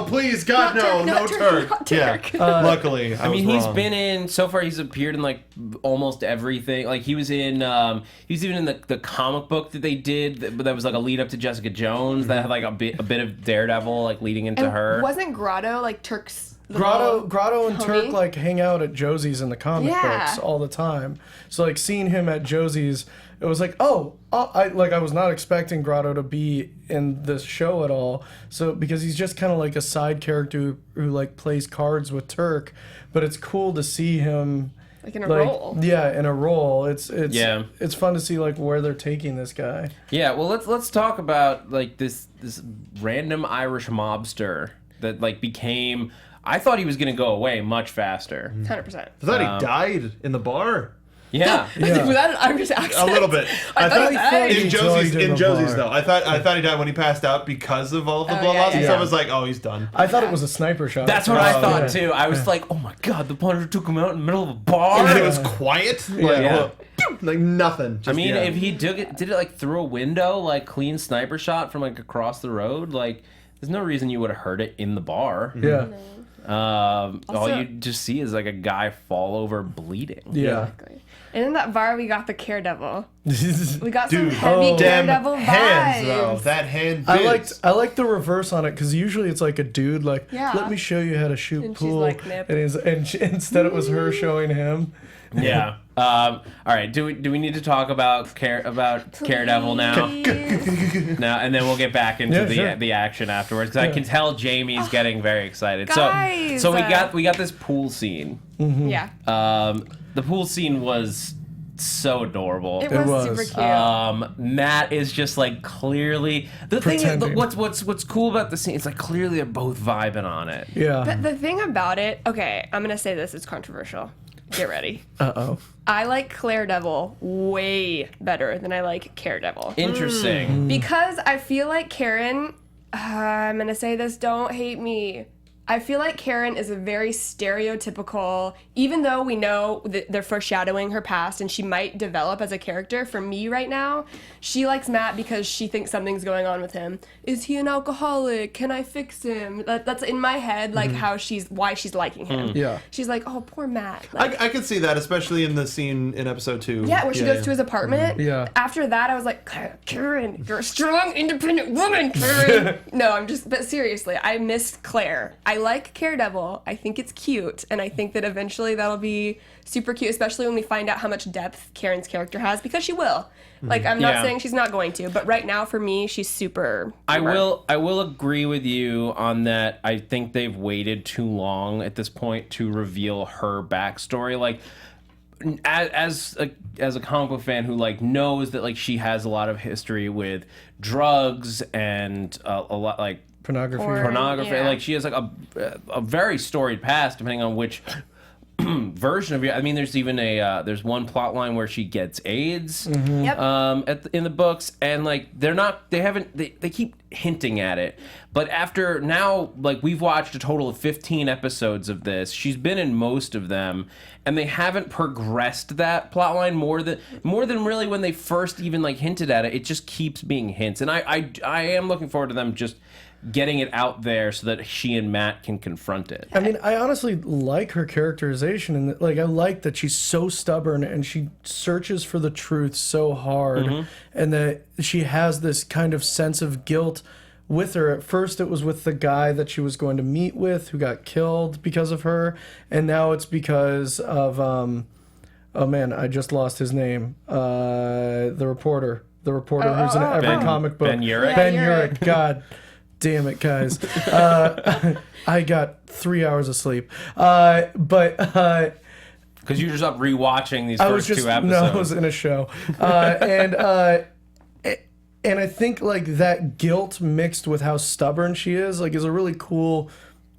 please, God, Not no, Turk, no not Turk, Turk. not Turk. Yeah. Luckily, I mean, he's been in so far. He's appeared in like almost everything. Like he was in, he was even in the comic book that they did, that was like a lead up to Jessica Jones. That had like a bit of Daredevil, like leading into And her. wasn't Grotto like Turk's little Grotto and homie? Turk like hang out at Josie's in the comic Yeah. books all the time. So like seeing him at Josie's, it was like, I was not expecting Grotto to be in this show at all. So because he's just kind of like a side character who like plays cards with Turk, but it's cool to see him like in a like role. yeah, in a role. It's Yeah. it's fun to see like where they're taking this guy. Yeah, well, let's talk about like this random Irish mobster that like became. I thought he was gonna go away much faster. 100%. I thought he died in the bar. Yeah. Yeah. Without an Irish accent. A little bit. I thought he thought died. he In Josie's, joined in the Josie's bar. though. I thought he died when he passed out because of all of the Oh, blood yeah, loss and yeah, stuff. yeah. I was like, oh, he's done. I thought it was a sniper shot. That's what I thought yeah. too. I was like, oh my god, the Punisher took him out in the middle of a bar. And it was quiet. Like, Yeah. like nothing. I Just, mean, yeah. if he did it like through a window, like clean sniper shot from like across the road, like there's no reason you would have heard it in the bar. Yeah. All Also- you just see is like a guy fall over bleeding. Yeah. Exactly. And in that bar, we got the Daredevil. Yeah. We got Dude, some heavy damn Daredevil hands though. vibes. That hand. I liked the reverse on it because usually it's like a dude like, Yeah. let me show you how to shoot And she's pool, like, nip. instead it was her showing him. Yeah. All right. Do we need to talk about Daredevil now? Please. Now, and then we'll get back into Yeah, sure. the action afterwards because I can tell Jamie's getting very excited. Guys! So we got this pool scene. Yeah. The pool scene was so adorable. It was was. super cute. Matt is just like clearly the Pretending. thing. What's cool about the scene? It's like clearly they're both vibing on it. Yeah. But the thing about it, okay, I'm gonna say this, it's controversial. Get ready. Uh-oh. I like Daredevil way better than I like Daredevil. Interesting. Because I feel like Karen, I'm gonna say this, don't hate me. I feel like Karen is a very stereotypical, even though we know that they're foreshadowing her past and she might develop as a character, for me right now, she likes Matt because she thinks something's going on with him. Is he an alcoholic? Can I fix him? That's in my head, like why she's liking him. Yeah. She's like, oh, poor Matt. Like, I could see that, especially in the scene in episode 2. yeah, when she goes to his apartment. Yeah. After that, I was like, Karen, you're a strong, independent woman, Karen. No, but seriously, I missed Claire. I like Daredevil. I think it's cute, and I think that eventually that'll be super cute, especially when we find out how much depth Karen's character has, because she will. Like, I'm not Yeah. saying she's not going to, but right now for me, she's super. I will agree with you on that. I think they've waited too long at this point to reveal her backstory. Like, as a comic book fan who like knows that like she has a lot of history with drugs and a lot like Pornography. pornography. Yeah. Like she has like a very storied past, depending on which version of it. I mean, there's even there's one plot line where she gets AIDS. Yep. In the books, and like they keep hinting at it. But after now, like, we've watched a total of 15 episodes of this. She's been in most of them, and they haven't progressed that plotline more than really when they first even like hinted at it. It just keeps being hints, and I am looking forward to them just getting it out there so that she and Matt can confront it. I mean, I honestly like her characterization, and like I like that she's so stubborn and she searches for the truth so hard, and that she has this kind of sense of guilt with her. At first it was with the guy that she was going to meet with who got killed because of her, and now it's because of oh man, I just lost his name. The reporter who's in every comic book. Ben Urich? Ben Yeah, Urich. God damn it, guys. I got 3 hours of sleep. But Because you're just up rewatching these first two episodes. No, I was in a show. And I think like that guilt mixed with how stubborn she is a really cool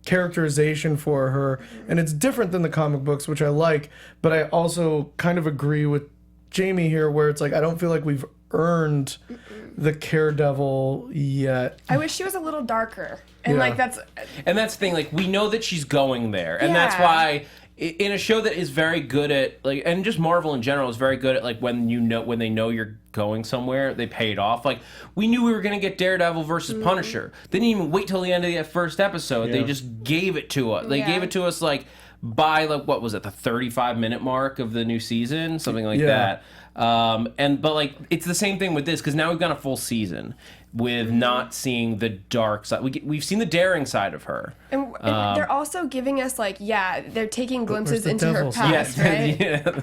characterization for her. And it's different than the comic books, which I like, but I also kind of agree with Jamie here where it's like I don't feel like we've earned the Daredevil yet. I wish she was a little darker. And Yeah. that's the thing, like, we know that she's going there, and that's Yeah. why in a show that is very good at, like, and just Marvel in general is very good at, like, when they know you're going somewhere, they pay it off. Like, we knew we were gonna get Daredevil versus Punisher. They didn't even wait till the end of the first episode. They just gave it to us. They gave it to us like by like what was it, the 35-minute mark of the new season, something like that. But like it's the same thing with this, because now we've got a full season with not seeing the dark side. We've seen the daring side of her. and they're also giving us like they're taking glimpses the into her devil's past, right? Yeah.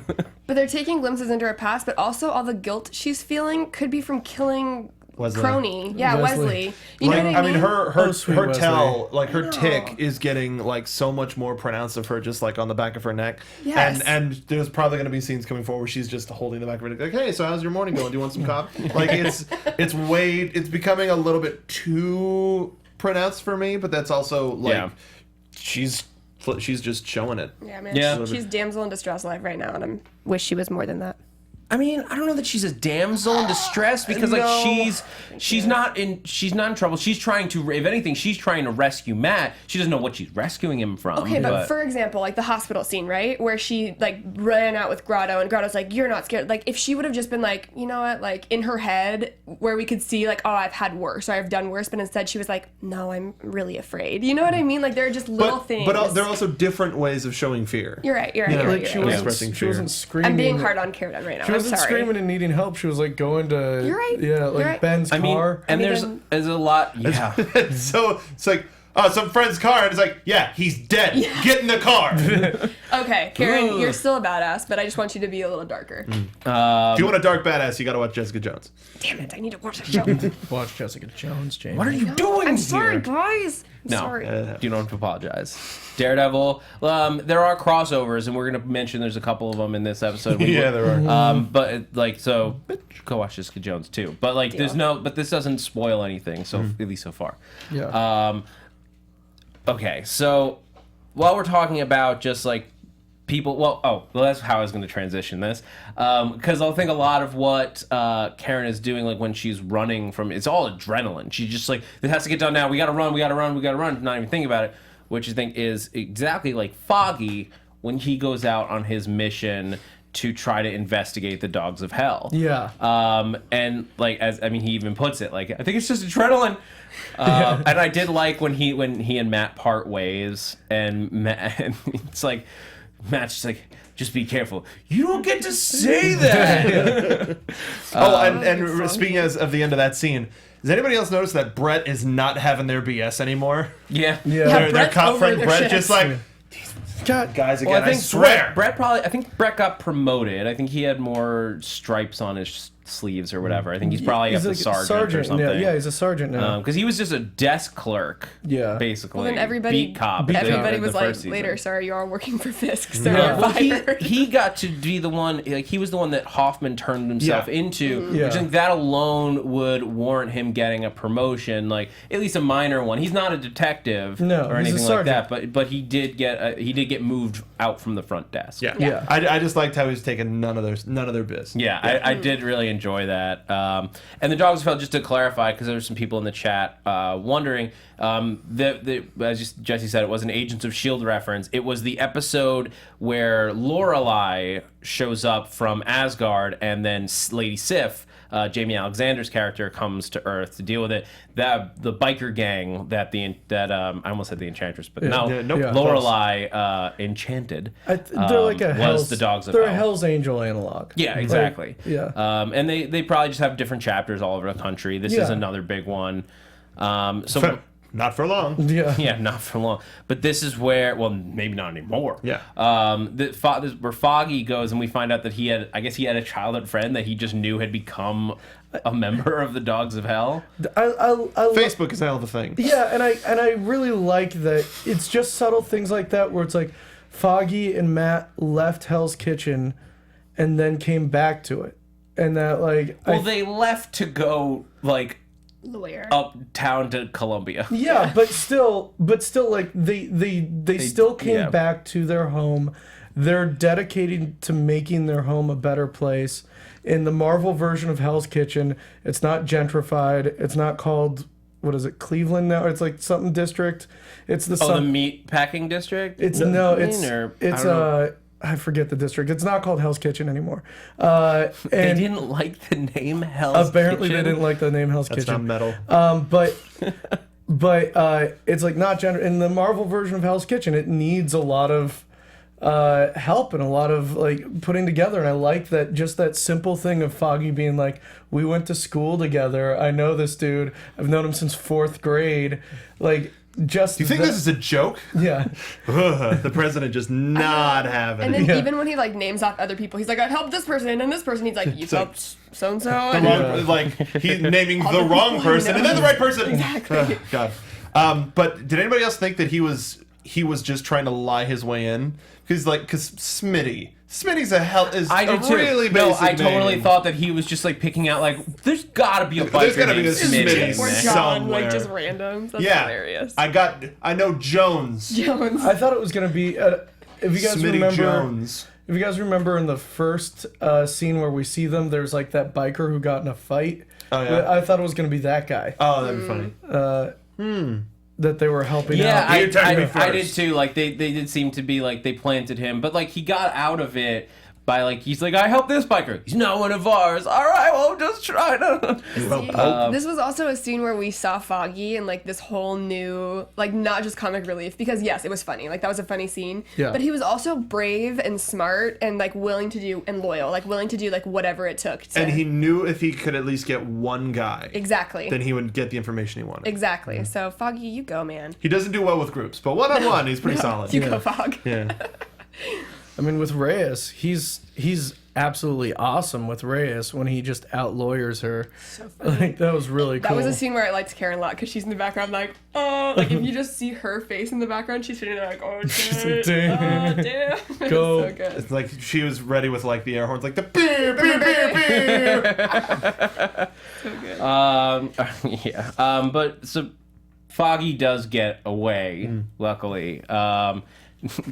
But they're taking glimpses into her past, but also all the guilt she's feeling could be from killing Wesley. Crony. Yeah, Wesley. Wesley. You know Like, what I I mean, mean? her Oh, sweet tell, like her know. tick is getting like so much more pronounced of her just like on the back of her neck. Yes. And there's probably going to be scenes coming forward where she's just holding the back of her neck like, hey, so how's your morning going? Do you want some coffee? Like it's becoming a little bit too pronounced for me, but that's also like she's just showing it. Yeah, man. Yeah. She's damsel in distress life right now, and I wish she was more than that. I mean, I don't know that she's a damsel in distress because like she's not in trouble. She's trying to, if anything, she's trying to rescue Matt. She doesn't know what she's rescuing him from. Okay, but for example, like the hospital scene, right? Where she like ran out with Grotto and Grotto's like, you're not scared. Like if she would have just been like, you know what, like in her head where we could see like, oh, I've had worse or I've done worse, but instead she was like, no, I'm really afraid. You know what I mean? Like there are just little things. But there are also different ways of showing fear. You're right. Like she right. Expressing she wasn't screaming. I'm being hard on Karen right now. She I'm wasn't sorry. screaming and needing help. She was like going to You're right. Yeah, like You're right. Ben's I mean, car. and there's a lot. Yeah. So it's like, oh, some friend's car, and it's like, yeah, he's dead. Get in the car. Okay, Karen, you're still a badass, but I just want you to be a little darker. If you want a dark badass, you got to watch Jessica Jones. Damn it, I need to watch the show. Watch Jessica Jones, Jamie. What are you doing I'm here? sorry, guys. I'm No, sorry. you don't have to apologize. Daredevil. There are crossovers, and we're gonna mention there's a couple of them in this episode. Yeah, there are. But go watch Jessica Jones too. But like, but this doesn't spoil anything. So at least so far. Yeah. Okay, so while we're talking about just like people, that's how I was going to transition this, because I think a lot of what Karen is doing, like when she's running from, it's all adrenaline. She's just like, this has to get done now. We got to run. Not even think about it, which I think is exactly like Foggy when he goes out on his mission to try to investigate the dogs of hell. Yeah. And like, he even puts it like, I think it's just adrenaline. And I did like when he and Matt part ways, and it's like Matt's just like, just be careful. You don't get to say that. And speaking of the end of that scene, does anybody else notice that Brett is not having their BS anymore? Yeah. Their Brett's cop over friend their Brett shit. just like, God, guys again, Well, I think swear. I think Brett got promoted. I think he had more stripes on his sleeves or whatever. I think he's probably up to sergeant or something. now. Yeah, he's a sergeant now. Because he was just a desk clerk. Yeah. Basically. Well, then everybody, beat cop. everybody in was the like, first season. later, sorry, you are working for Fisk, so Yeah. you're Well, fired. he got to be the one, like he was the one that Hoffman turned himself into, Yeah. which I think that alone would warrant him getting a promotion, like at least a minor one. He's not a detective No, or he's a anything like that, sergeant. but he did get moved out from the front desk. Yeah. Yeah. I just liked how he was taking none of their biz. Yeah, I did really enjoy that. And the Dogs of Hell, just to clarify, because there were some people in the chat wondering, as Jesse said, it was an Agents of S.H.I.E.L.D. reference. It was the episode where Lorelai shows up from Asgard, and then Lady Sif, Jamie Alexander's character, comes to Earth to deal with it. That the biker gang that I almost said the Enchantress, but Lorelai enchanted. They're like was the Dogs of They're Hell. a Hell's Angel analog. Yeah, exactly. And they probably just have different chapters all over the country. This is another big one. Not for long. Yeah, not for long. But this is where, well, maybe not anymore. Yeah. Where Foggy goes, and we find out that he had a childhood friend that he just knew had become a member of the Dogs of Hell. Facebook is hell of a thing. Yeah, and I really like that. It's just subtle things like that where it's like Foggy and Matt left Hell's Kitchen and then came back to it, and that like they left to go like lawyer uptown to Columbia. Yeah, but still like they still came back to their home. They're dedicated to making their home a better place. In the Marvel version of Hell's Kitchen, it's not gentrified. It's not called, what is it, Cleveland now? It's like something district. It's the meat packing district. I forget the district. It's not called Hell's Kitchen anymore. And they didn't like the name Hell's Kitchen. Apparently they didn't like the name Hell's That's Kitchen. not metal. But it's like not gender. In the Marvel version of Hell's Kitchen, it needs a lot of help and a lot of like putting together. And I like that, just that simple thing of Foggy being like, we went to school together. I know this dude. I've known him since 4th grade. Like, just do you think this is a joke? Yeah. The president just not having and it. then even when he like names off other people, he's like, I helped this person and this person. He's like, you helped so and so. Like he's naming the wrong person and then the right person. Exactly. God. But did anybody else think that he was just trying to lie his way in? Because Smitty's a really basic No, I totally name. thought that he was just like picking out like there's gotta be a biker There's gotta be named a Smitty. Smitty Or in John, somewhere. like just randoms. That's Yeah, hilarious. I know Jones. Jones. I thought it was gonna be. If you guys Smitty remember, Jones. if you guys remember in the first scene where we see them, there's like that biker who got in a fight. Oh yeah. I thought it was gonna be that guy. Oh, that'd be funny. That they were helping Yeah, out. I first. did too. Like they did seem to be like they planted him, but like he got out of it by like he's like, I helped this biker. He's not one of ours. All right, well, just try to. This was also a scene where we saw Foggy and like this whole new, like not just comic relief, because yes, it was funny. Like that was a funny scene. Yeah. But he was also brave and smart and like willing to do and loyal, like willing to do like whatever it took to. And he knew if he could at least get one guy, exactly. then he would get the information he wanted. Exactly. So Foggy, you go, man. He doesn't do well with groups, but one-on-one, he's pretty solid. You go, Fog. Yeah. I mean, with Reyes, he's absolutely awesome with Reyes when he just out lawyers her. So funny. Like that was really cool. That was a scene where I liked Karen a lot because she's in the background like, oh, like if you just see her face in the background, she's sitting there like, oh shit, damn. oh damn. Go. So good. It's like she was ready with like the air horns, like the beer, beer, beer, beer. So good. Yeah. But so Foggy does get away, luckily.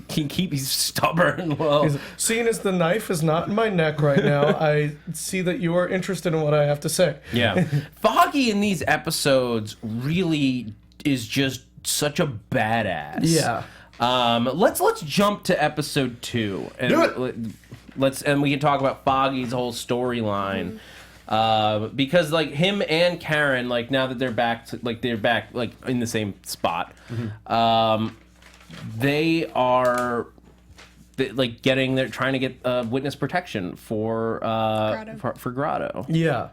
He's stubborn. Well, Seeing as the knife is not in my neck right now, I see that you are interested in what I have to say. yeah. Foggy in these episodes really is just such a badass. Yeah. Let's jump to episode 2 and Do it. and we can talk about Foggy's whole storyline. Because like him and Karen, like now that they're back in the same spot, they are they're trying to get witness protection for Grotto. Yeah.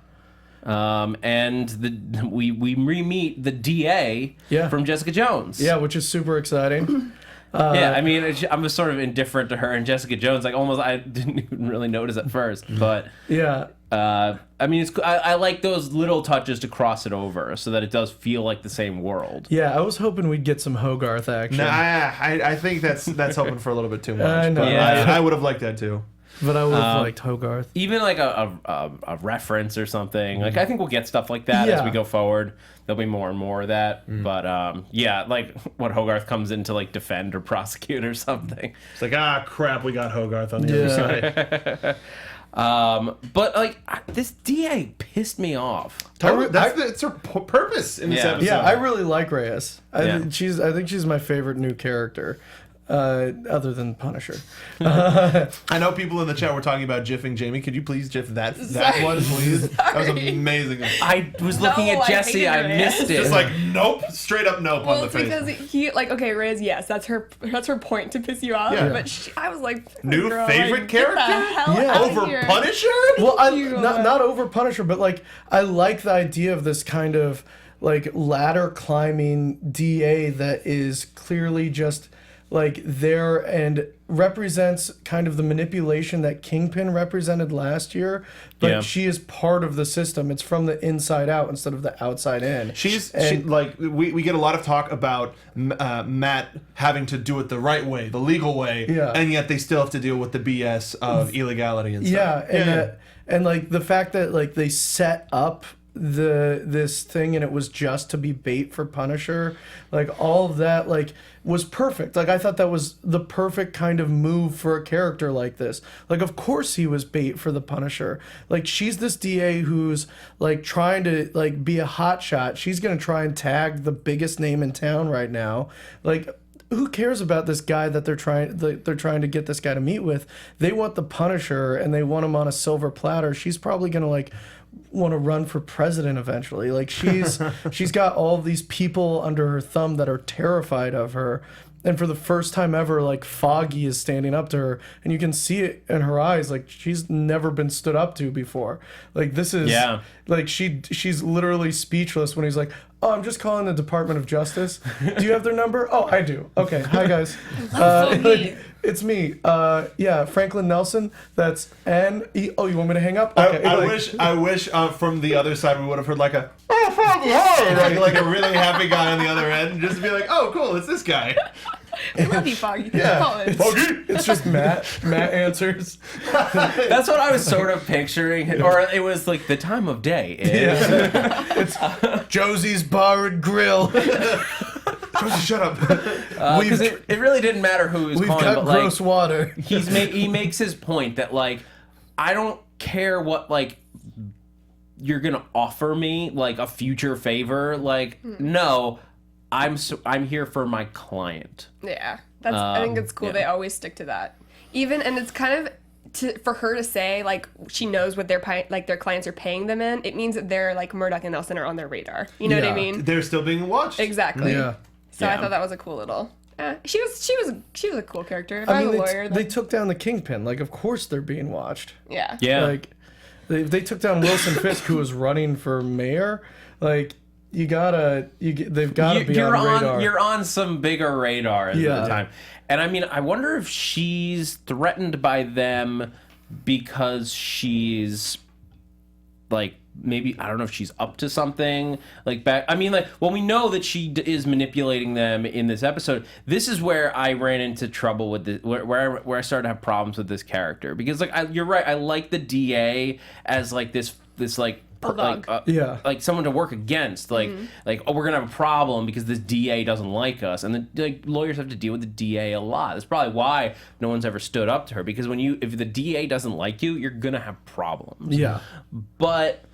And we re-meet the DA from Jessica Jones. Yeah, which is super exciting. Yeah, I mean, I'm sort of indifferent to her and Jessica Jones. Like, almost, I didn't even really notice at first. But Yeah. I mean, I like those little touches to cross it over, so that it does feel like the same world. Yeah, I was hoping we'd get some Hogarth action. Nah, I think that's hoping for a little bit too much. I know. But Yeah. I would have liked that too. But I would have liked Hogarth. Even like a reference or something. Like, I think we'll get stuff like that as Yeah. we go forward. There'll be more and more of that. But yeah, like when Hogarth comes in to like defend or prosecute or something. It's like, crap, we got Hogarth on the other side. But like this DA pissed me off. It's her purpose in this episode. Yeah, I really like Reyes. I think she's my favorite new character. Other than Punisher. I know people in the chat were talking about jiffing Jamie. Could you please jiff that one, please? That was amazing. I was looking at Jesse. I missed it. Just like nope, straight up nope on the face. Well, because he Reyes, yes, that's her point to piss you off. Yeah. But I was like, new girl, favorite like, character? Get the hell out of Over here. Punisher? Well, not over Punisher, but like I like the idea of this kind of like ladder climbing DA that is clearly just like there and represents kind of the manipulation that Kingpin represented last year, but she is part of the system. It's from the inside out instead of the outside in. We get a lot of talk about Matt having to do it the right way, the legal way, and yet they still have to deal with the BS of illegality and stuff. And like the fact that like they set up this thing and it was just to be bait for Punisher, like all of that like was perfect. Like I thought that was the perfect kind of move for a character like this. Like of course he was bait for the Punisher. Like she's this DA who's like trying to like be a hotshot. She's gonna try and tag the biggest name in town right now. Like who cares about this guy that they're trying to get this guy to meet with? They want the Punisher and they want him on a silver platter. She's probably gonna like want to run for president eventually. Like she's got all these people under her thumb that are terrified of her, and for the first time ever, like Foggy is standing up to her, and you can see it in her eyes. Like she's never been stood up to before. Like this is like she's literally speechless when he's like, "Oh, I'm just calling the Department of Justice. Do you have their number? Oh, I do. Okay, hi guys. It's me. Franklin Nelson. That's N-E. Oh, you want me to hang up? Okay. I wish from the other side we would have heard like a like a really happy guy on the other end, just to be like, oh, cool, it's this guy. I love you, Foggy. Foggy. It's just Matt. Matt answers. That's what I was sort of picturing, or it was like the time of day is. It's Josie's Bar and Grill. Josie, shut up. Because it really didn't matter who he was calling, got but like gross water. he makes his point that like I don't care what like you're gonna offer me like a future favor. Like no, I'm here for my client. Yeah, I think it's cool. They always stick to that. And it's kind of for her to say like she knows what their clients are paying them in. It means that they're like Murdoch and Nelson are on their radar. You know what I mean? They're still being watched. Exactly. Yeah. So I thought that was a cool little. She was a cool character. If I was a lawyer, they took down the Kingpin. Like, of course they're being watched. Yeah. Like, they took down Wilson Fisk, who was running for mayor. Like, they've got to be on radar. You're on some bigger radar at the time. And I mean, I wonder if she's threatened by them because she's like. Maybe I don't know if she's up to something like back. I mean, like, well, we know that she is manipulating them in this episode. This is where I ran into trouble with this, where I started to have problems with this character because, like, you're right. I like the DA as like this like like someone to work against. Like, oh, we're gonna have a problem because this DA doesn't like us, and the lawyers have to deal with the DA a lot. That's probably why no one's ever stood up to her because if the DA doesn't like you, you're gonna have problems. Yeah, but.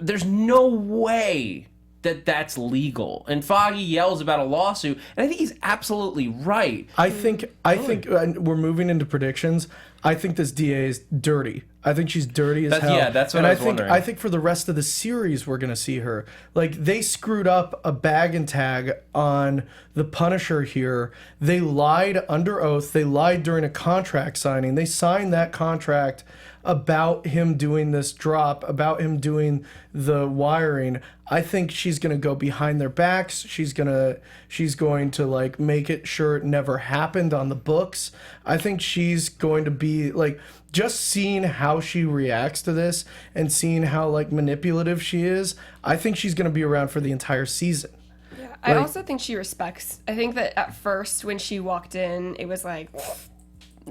There's no way that's legal. And Foggy yells about a lawsuit, and I think he's absolutely right. I think we're moving into predictions. I think this DA is dirty. I think she's dirty as hell. Yeah, that's what I was wondering. I think for the rest of the series, we're going to see her. Like, they screwed up a bag and tag on the Punisher here. They lied under oath. They lied during a contract signing. They signed that contract about him doing this drop, about him doing the wiring. I think she's going to go behind their backs. She's going to like make it sure it never happened on the books. I think she's going to be like, just seeing how she reacts to this and seeing how like manipulative she is, I think she's going to be around for the entire season. Yeah, I also think she respects. I think that at first when she walked in, it was like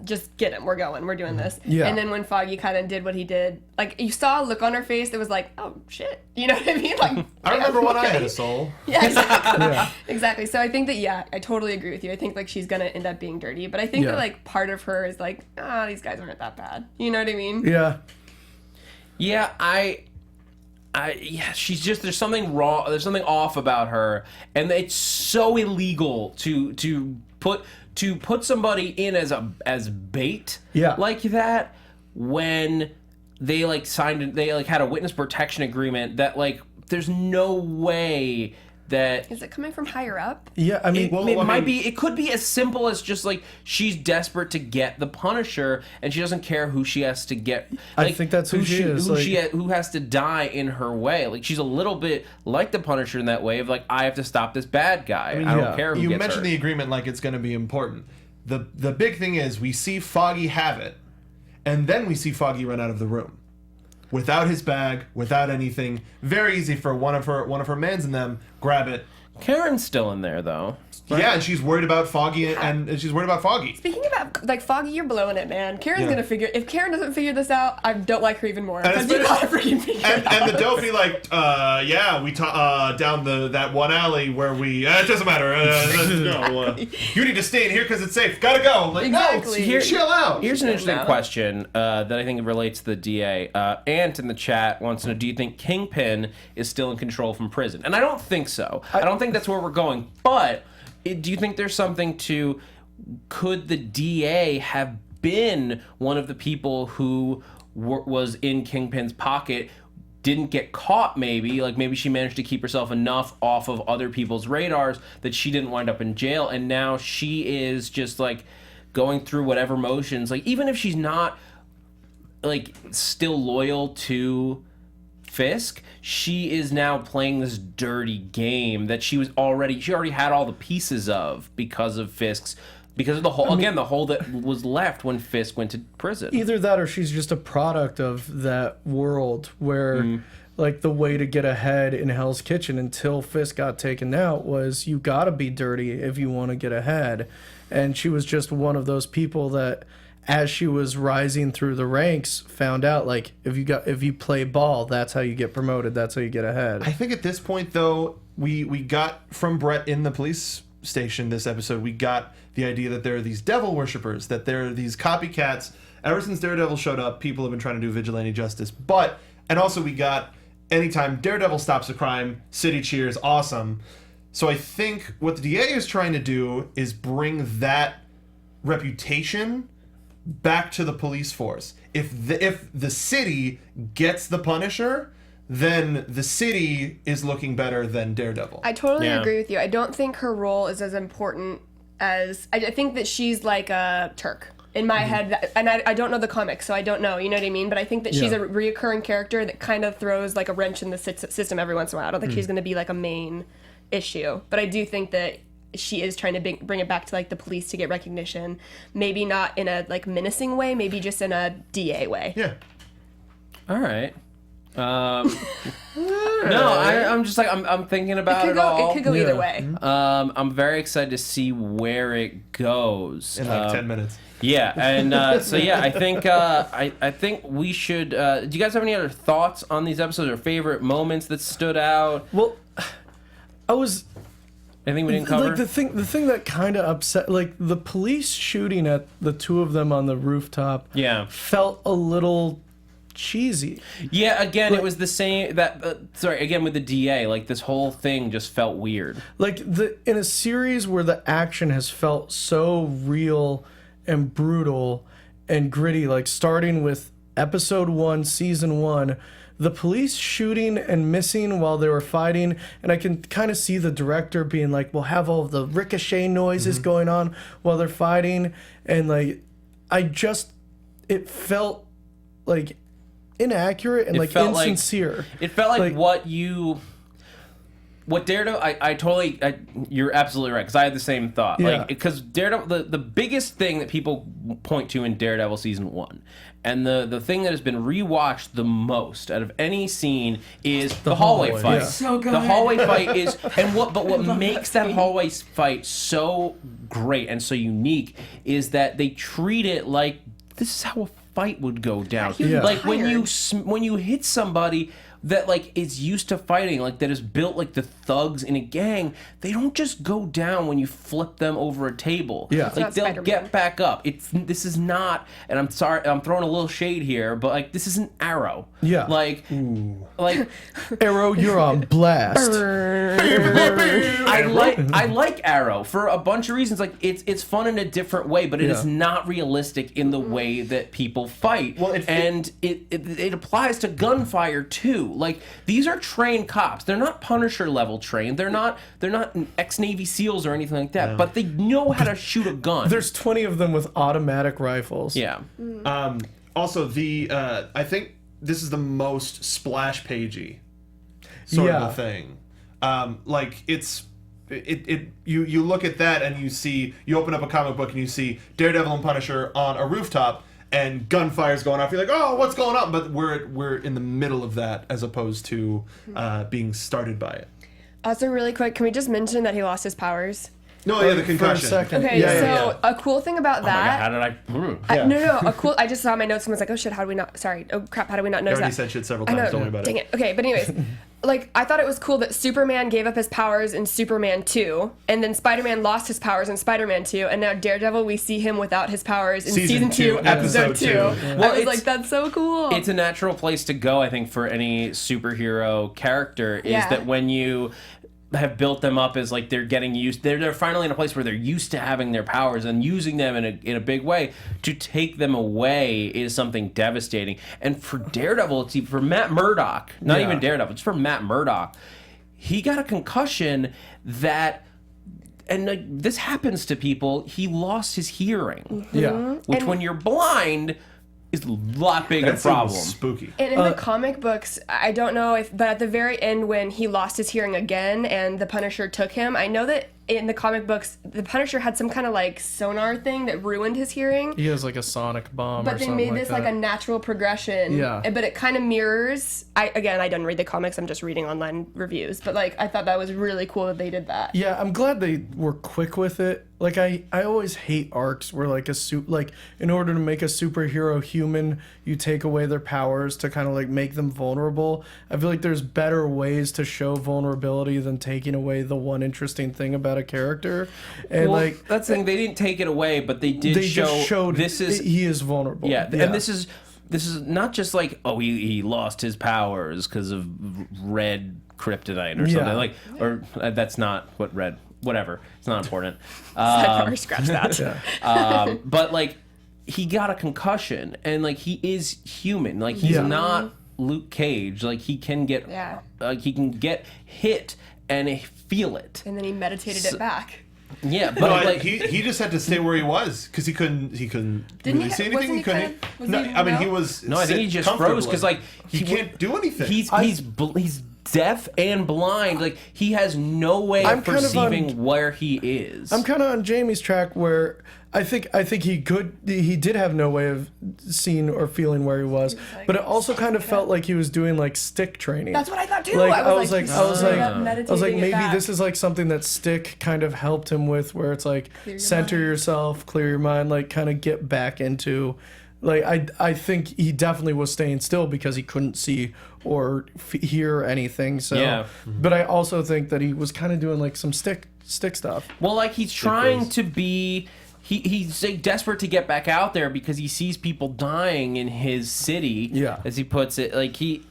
just get him. We're going. We're doing this. Yeah. And then when Foggy kind of did what he did, like you saw a look on her face that was like, oh shit. You know what I mean? Like I remember when I okay. had a soul. Yeah, exactly. Exactly. So I think that I totally agree with you. I think like she's gonna end up being dirty, but I think that like part of her is like, these guys aren't that bad. You know what I mean? Yeah. Yeah, she's just there's something wrong. There's something off about her, and it's so illegal to put somebody in as bait like that when they like signed they like had a witness protection agreement that like there's no way that is it coming from higher up? Yeah, I mean, it might be. It could be as simple as just like she's desperate to get the Punisher, and she doesn't care who she has to get. Like, I think that's who she is. Who has to die in her way. Like she's a little bit like the Punisher in that way of like I have to stop this bad guy. I don't care who you gets mentioned hurt. the agreement like it's going to be important. The big thing is we see Foggy have it, and then we see Foggy run out of the room. Without his bag, without anything, very easy for one of her mans in them grab it. Karen's still in there though. Right? Yeah, and she's worried about Foggy, and she's worried about Foggy. Speaking about like Foggy, you're blowing it, man. Karen's gonna figure. If Karen doesn't figure this out, I don't like her even more. Because you gotta freaking figure it out. And the Dofi like, we down that one alley where we. It doesn't matter. You need to stay in here because it's safe. Gotta go. Like, exactly. No, chill out. Here's an interesting question that I think relates to the DA. Ant in the chat wants to know: do you think Kingpin is still in control from prison? And I don't think so. I don't think that's where we're going. But do you think there's something to? Could the DA have been one of the people who was in Kingpin's pocket? Didn't get caught, maybe she managed to keep herself enough off of other people's radars that she didn't wind up in jail, and now she is just like going through whatever motions, like even if she's not like still loyal to Fisk, she is now playing this dirty game that she already had all the pieces of because of the hole the hole that was left when Fisk went to prison. Either that or she's just a product of that world where like the way to get ahead in Hell's Kitchen until Fisk got taken out was you gotta be dirty if you want to get ahead. And she was just one of those people that as she was rising through the ranks found out like if you play ball, that's how you get promoted, that's how you get ahead. I think at this point though, we got from Brett in the police station this episode, we got the idea that there are these devil worshippers, that there are these copycats. Ever since Daredevil showed up, people have been trying to do vigilante justice. And also we got anytime Daredevil stops a crime, city cheers, awesome. So I think what the DA is trying to do is bring that reputation back to the police force. If the city gets the Punisher, then the city is looking better than Daredevil. I totally agree with you. I don't think her role is as important as... I think that she's like a Turk in my head. And I don't know the comics, so I don't know. You know what I mean? But I think that she's a reoccurring character that kind of throws like a wrench in the system every once in a while. I don't think she's going to be like a main issue. But I do think that she is trying to bring it back to like the police to get recognition. Maybe not in a like menacing way, maybe just in a DA way. Yeah. All right. No, I'm just like I'm thinking about it all. It could go either way. I'm very excited to see where it goes In like 10 minutes. Yeah, and so yeah, I think I think we should. Do you guys have any other thoughts on these episodes or favorite moments that stood out? Well, I was. Anything we didn't cover? Like the thing that kind of upset, like the police shooting at the two of them on the rooftop. Yeah. Felt a little cheesy. Yeah, again, it was the same again with the DA, like this whole thing just felt weird. Like in a series where the action has felt so real and brutal and gritty, like starting with episode 1, season 1, the police shooting and missing while they were fighting, and I can kind of see the director being like, we'll have all the ricochet noises going on while they're fighting, and like it felt like inaccurate and like insincere. It felt like what you what Daredevil, you're absolutely right, because I had the same thought. Yeah. Like, because Daredevil, the biggest thing that people point to in Daredevil season 1, and the thing that has been rewatched the most out of any scene is the hallway fight. Yeah. So good. The hallway fight is, what makes that hallway fight so great and so unique is that they treat it like this is how a fight would go down. Yeah. Like when you hit somebody that like is used to fighting, like that is built like the thugs in a gang, they don't just go down when you flip them over a table. Yeah. Like not they'll Spider-Man. get back up. This is not, and I'm sorry, I'm throwing a little shade here, but like this isn't Arrow. Yeah. Like Arrow, you're on blast. I like Arrow for a bunch of reasons. Like it's fun in a different way, but it is not realistic in the way that people fight. Well, it applies to gunfire too. Like these are trained cops. They're not Punisher level trained. They're not ex-Navy SEALs or anything like that. But they know how to shoot a gun. There's 20 of them with automatic rifles. Yeah. Also, I think this is the most splash pagey sort of a thing. Like you look at that and you open up a comic book and you see Daredevil and Punisher on a rooftop and gunfire's going off. You're like, oh, what's going on? But we're in the middle of that as opposed to being started by it. Also, really quick, can we just mention that he lost his powers? No, yeah, the For a concussion. second. Okay, Yeah. so a cool thing about Oh my God, that. how did I? No, a cool. I just saw my notes and was like, oh shit, how do we not? Sorry, oh crap, how do we not I notice already that? said shit several I times. know. Don't worry about Dang it. it. Okay, but anyways, like I thought it was cool that Superman gave up his powers in Superman 2, and then Spider-Man lost his powers in Spider-Man 2, and now Daredevil we see him without his powers in Season season 2, 2, episode episode 2. two. Well, I was it's- like, that's so cool. It's a natural place to go, I think, for any superhero character is Yeah. that when you have built them up as like they're getting used, they're finally in a place where they're used to having their powers and using them in a big way. To take them away is something devastating. And for Daredevil, for Matt Murdock, not even Daredevil, it's for Matt Murdock. He got a concussion and like, this happens to people. He lost his hearing, Yeah. which when you're blind is a lot bigger That problem. seems spooky. And in the comic books, I don't know but at the very end when he lost his hearing again and the Punisher took him, I know that in the comic books, the Punisher had some kind of like sonar thing that ruined his hearing. He has like a sonic bomb But or they something made this like like a natural progression. Yeah. But it kind of mirrors. I didn't read the comics. I'm just reading online reviews. But like, I thought that was really cool that they did that. Yeah, I'm glad they were quick with it. Like I always hate arcs where like in order to make a superhero human, you take away their powers to kind of like make them vulnerable. I feel like there's better ways to show vulnerability than taking away the one interesting thing about a character. And Well, like that's the thing. They didn't take it away, but they did they show just showed this is he is vulnerable. yeah, and this is not just like he lost his powers because of red kryptonite or something like that's not what red. Whatever, it's not important. Scratch that. But like he got a concussion and like he is human. Like he's not Luke Cage. Like he can get he can get hit and feel it. And then he meditated it back. Yeah, but No, like he just had to stay where he was because he couldn't Didn't really he- see anything. wasn't He he couldn't. kind of- was No, he I mean no? he was. no, I think he just froze because like he can't do anything. He's deaf and blind. Like he has no way I'm of kind of perceiving where he is. I'm kind of on Jamie's track where I think he did have no way of seeing or feeling where he was, but it also kind of felt like he was doing like stick training. That's what I thought too. Like I was like, maybe this is like something that Stick kind of helped him with, where it's like center yourself, clear your mind, like kind of get back into. Like I think he definitely was staying still because he couldn't see or hear anything. So, Yeah. But I also think that he was kind of doing like some stick stuff. Well, like he's trying to be. He's like desperate to get back out there because he sees people dying in his city. Yeah. As he puts it, he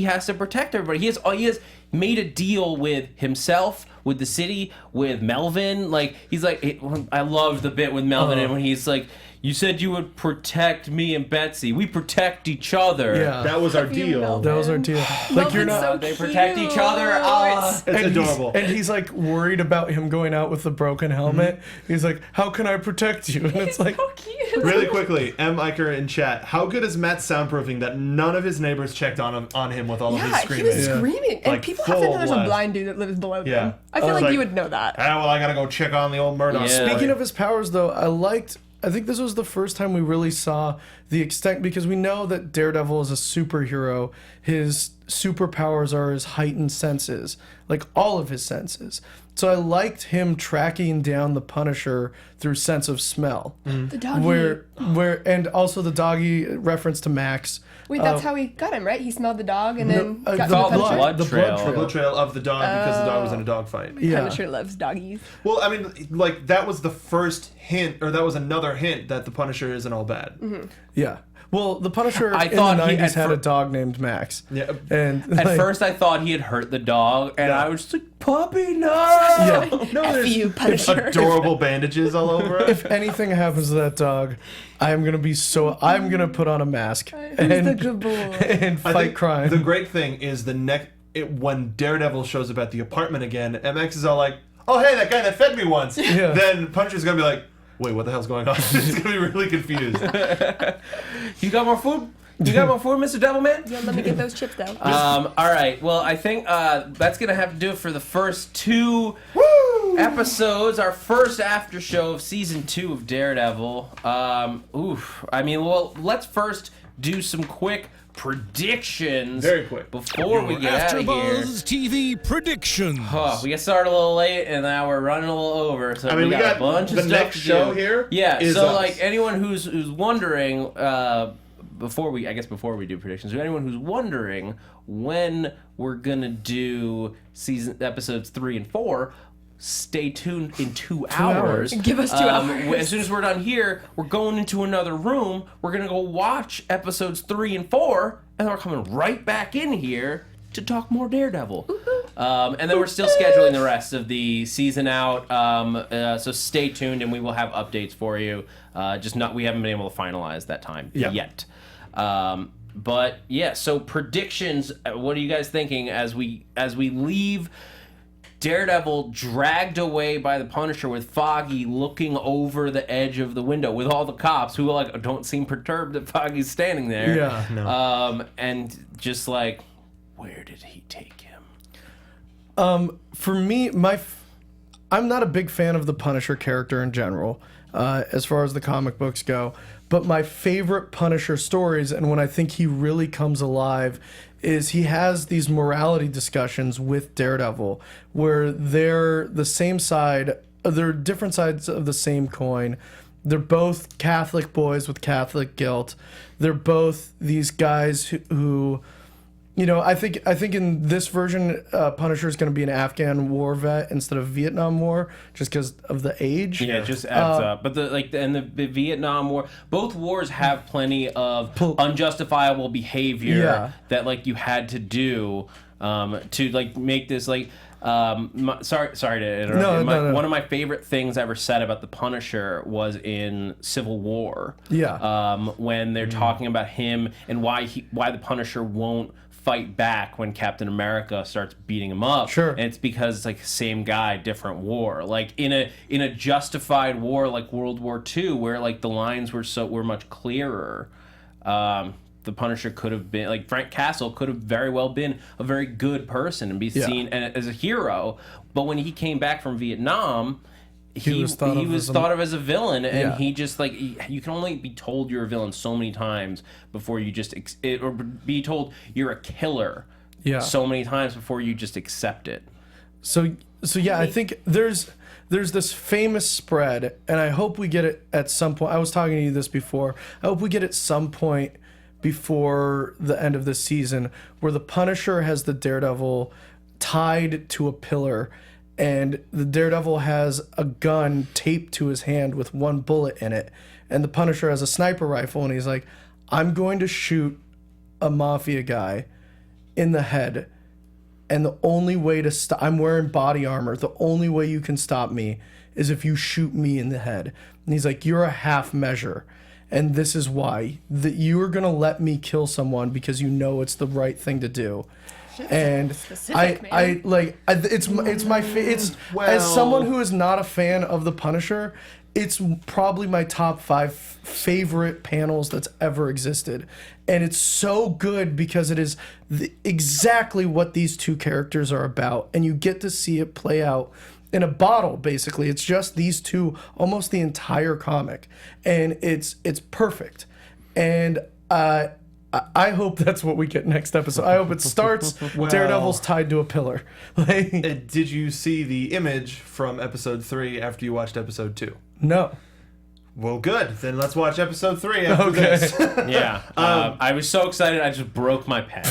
has to protect everybody. He has made a deal with himself, with the city, with Melvin. Like he's like, I love the bit with Melvin and when he's like, You said you would protect me and Betsy. We protect each other. Yeah. That was our You deal. know. That was our deal. Like Melvin's you're not. so They protect each other. cute. It's adorable. And he's like worried about him going out with the broken helmet. He's like, "How can I protect you?" And it's like, So cute. Really quickly, M. Iker in chat, how good is Matt soundproofing that none of his neighbors checked on him with all of his Yeah, he screaming? was screaming, and Like, people have to know full there's a blast. blind dude that lives below Yeah. them. I feel Oh. like Like- you would know that. Ah, well, I gotta go check on the old Murdoch. Yeah. Speaking of his powers, though, I think this was the first time we really saw the extent, because we know that Daredevil is a superhero. His superpowers are his heightened senses, like all of his senses. So I liked him tracking down the Punisher through sense of smell. The doggy. And also the doggy reference to Max. Wait, that's how he got him, right? He smelled the dog and then got the to the blood. Punisher. the trail. blood The trail. trail of the dog because the dog was in a dog fight. Yeah. Punisher loves doggies. Well, I mean, like, that was the first hint, or that was another hint that the Punisher isn't all bad. Yeah. Well, the Punisher I in the thought he 90s had at a dog named Max. Yeah. And At like, first, I thought he had hurt the dog, and I was just like, "Puppy, no!" yeah. No, F there's you, Punisher. adorable bandages all over it. If anything happens to that dog, I'm gonna put on a mask Who's the good boy? and I fight think crime. The great thing is when Daredevil shows up at the apartment again, MX is all like, "Oh, hey, that guy that fed me once." Yeah. Then Punisher's gonna be like, "Wait, what the hell's going on?" He's gonna be really confused. You got more food? You got more food, Mr. Devilman? Yeah, let me get those chips down. All right. Well, I think that's gonna have to do it for the first two episodes. Our first after show of season 2 of Daredevil. I mean, well, let's first do some quick predictions. Very quick. Before we get out of here. AfterBuzz TV predictions. We got started a little late, and now we're running a little over. So I mean, we we got got a bunch of the stuff next to show do. here Yeah. is So, us. like, anyone who's wondering, before we do predictions, anyone who's wondering when we're gonna do episodes 3 and 4. Stay tuned in 2 hours. Give us 2 hours. As soon as we're done here, we're going into another room. We're going to go watch episodes 3 and 4, and then we're coming right back in here to talk more Daredevil. And then we're still scheduling the rest of the season out. So stay tuned, and we will have updates for you. We haven't been able to finalize that time yet. But yeah, so predictions. What are you guys thinking as we leave Daredevil dragged away by the Punisher with Foggy looking over the edge of the window with all the cops who don't seem perturbed that Foggy's standing there. Yeah. No. And just like, where did he take him? For me, I'm not a big fan of the Punisher character in general, as far as the comic books go. But my favorite Punisher stories, and when I think he really comes alive, is he has these morality discussions with Daredevil, where they're the same side, they're different sides of the same coin. They're both Catholic boys with Catholic guilt. They're both these guys who I think in this version, Punisher is going to be an Afghan war vet instead of Vietnam War, just because of the age. Yeah, it just adds up. But the Vietnam War, both wars have plenty of unjustifiable behavior that you had to do to make this sorry to interrupt. No. One of my favorite things ever said about the Punisher was in Civil War. Yeah. When they're talking about him and why the Punisher won't fight back when Captain America starts beating him up. Sure. And it's because it's same guy, different war. Like in a justified war like World War II, where the lines were much clearer. The Punisher could have been Frank Castle could have very well been a very good person and be seen as a hero. But when he came back from Vietnam, he was thought of as a villain, and he just you can only be told you're a villain so many times before you just or be told you're a killer so many times before you just accept it. So yeah, I think there's this famous spread, and I hope we get it at some point. I was talking to you this before. I hope we get it some point before the end of this season, where the Punisher has the Daredevil tied to a pillar, and the Daredevil has a gun taped to his hand with one bullet in it, and the Punisher has a sniper rifle, and he's like, I'm going to shoot a mafia guy in the head, and the only way to stop, I'm wearing body armor. The only way you can stop me is if you shoot me in the head. And he's like, you're a half measure. And this is why, that you're going to let me kill someone because you know it's the right thing to do. And it's as someone who is not a fan of the Punisher, it's probably my top 5 favorite panels that's ever existed. And it's so good because it is exactly what these two characters are about. And you get to see it play out in a bottle, basically. It's just these two almost the entire comic. And it's perfect. And I hope that's what we get next episode. I hope it starts Daredevil's tied to a pillar. Did you see the image from episode 3 after you watched episode 2? No. Well, good. Then let's watch episode 3 after this. Yeah. I was so excited I just broke my pen.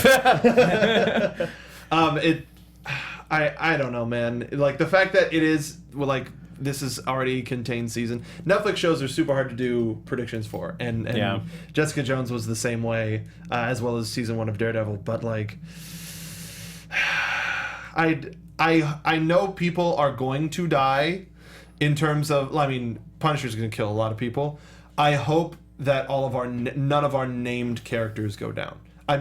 I don't know, man. Like, the fact that it is, like, this is already contained season. Netflix shows are super hard to do predictions for. And Jessica Jones was the same way, as well as season 1 of Daredevil. But, like, I know people are going to die in terms of, I mean, Punisher's going to kill a lot of people. I hope that none of our named characters go down.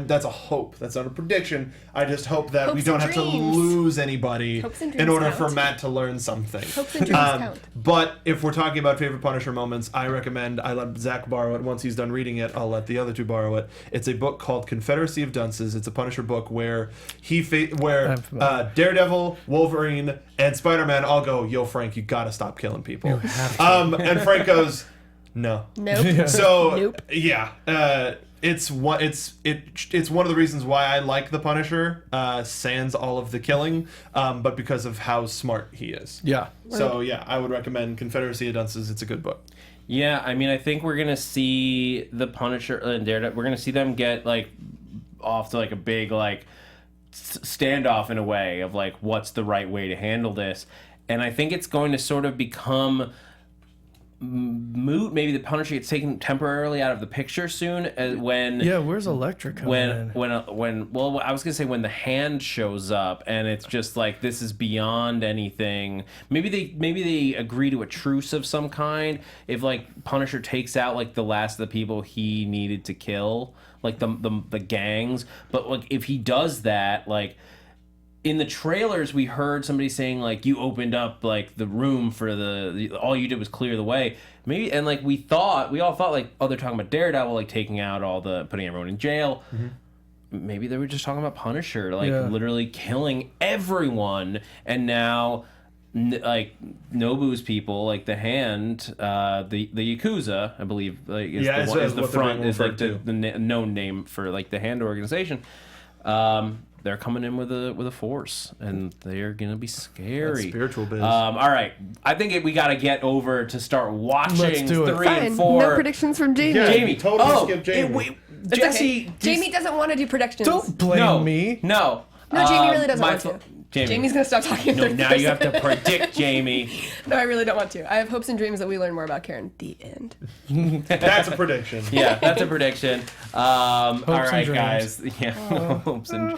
That's a hope. That's not a prediction. I just hope that we don't have to lose anybody in order for Matt to learn something. Hopes and dreams count. But if we're talking about favorite Punisher moments, I let Zach borrow it. Once he's done reading it, I'll let the other two borrow it. It's a book called Confederacy of Dunces. It's a Punisher book where Daredevil, Wolverine, and Spider-Man all go, "Yo, Frank, you gotta stop killing people." And Frank goes, "No." Nope. So Nope. yeah. It's one of the reasons why I like the Punisher, sans all of the killing, but because of how smart he is. Yeah. So yeah, I would recommend Confederacy of Dunces. It's a good book. Yeah, I mean, I think we're gonna see the Punisher and Daredevil. We're gonna see them get like off to like a big like standoff in a way of like what's the right way to handle this, and I think it's going to sort of become moot. Maybe the Punisher gets taken temporarily out of the picture soon. Where's Electric coming in? Well, I was gonna say when the Hand shows up, and it's just like this is beyond anything. Maybe they agree to a truce of some kind. If like Punisher takes out like the last of the people he needed to kill, like the gangs. But like if he does that, like. In the trailers, we heard somebody saying like you opened up like the room for all you did was clear the way. Maybe and like we all thought like they're talking about Daredevil like taking out putting everyone in jail. Mm-hmm. Maybe they were just talking about Punisher like literally killing everyone. And now like Nobu's people like the Hand, the Yakuza, I believe like is the known name for like the Hand organization. They're coming in with a force, and they're gonna be scary. That's spiritual biz. All right, I think we gotta get over to start watching Let's do it. 3 Fine. and 4. No predictions from Jamie. Yeah, Jamie, totally skip Jamie. It's Jesse, okay. Jamie doesn't want to do predictions. Don't blame me. No, Jamie really doesn't want to. Jamie. Jamie's gonna stop talking. No, now you have to predict, Jamie. No, I really don't want to. I have hopes and dreams that we learn more about Karen. The end. That's a prediction. Yeah, that's a prediction. All right, and guys. Yeah, hopes and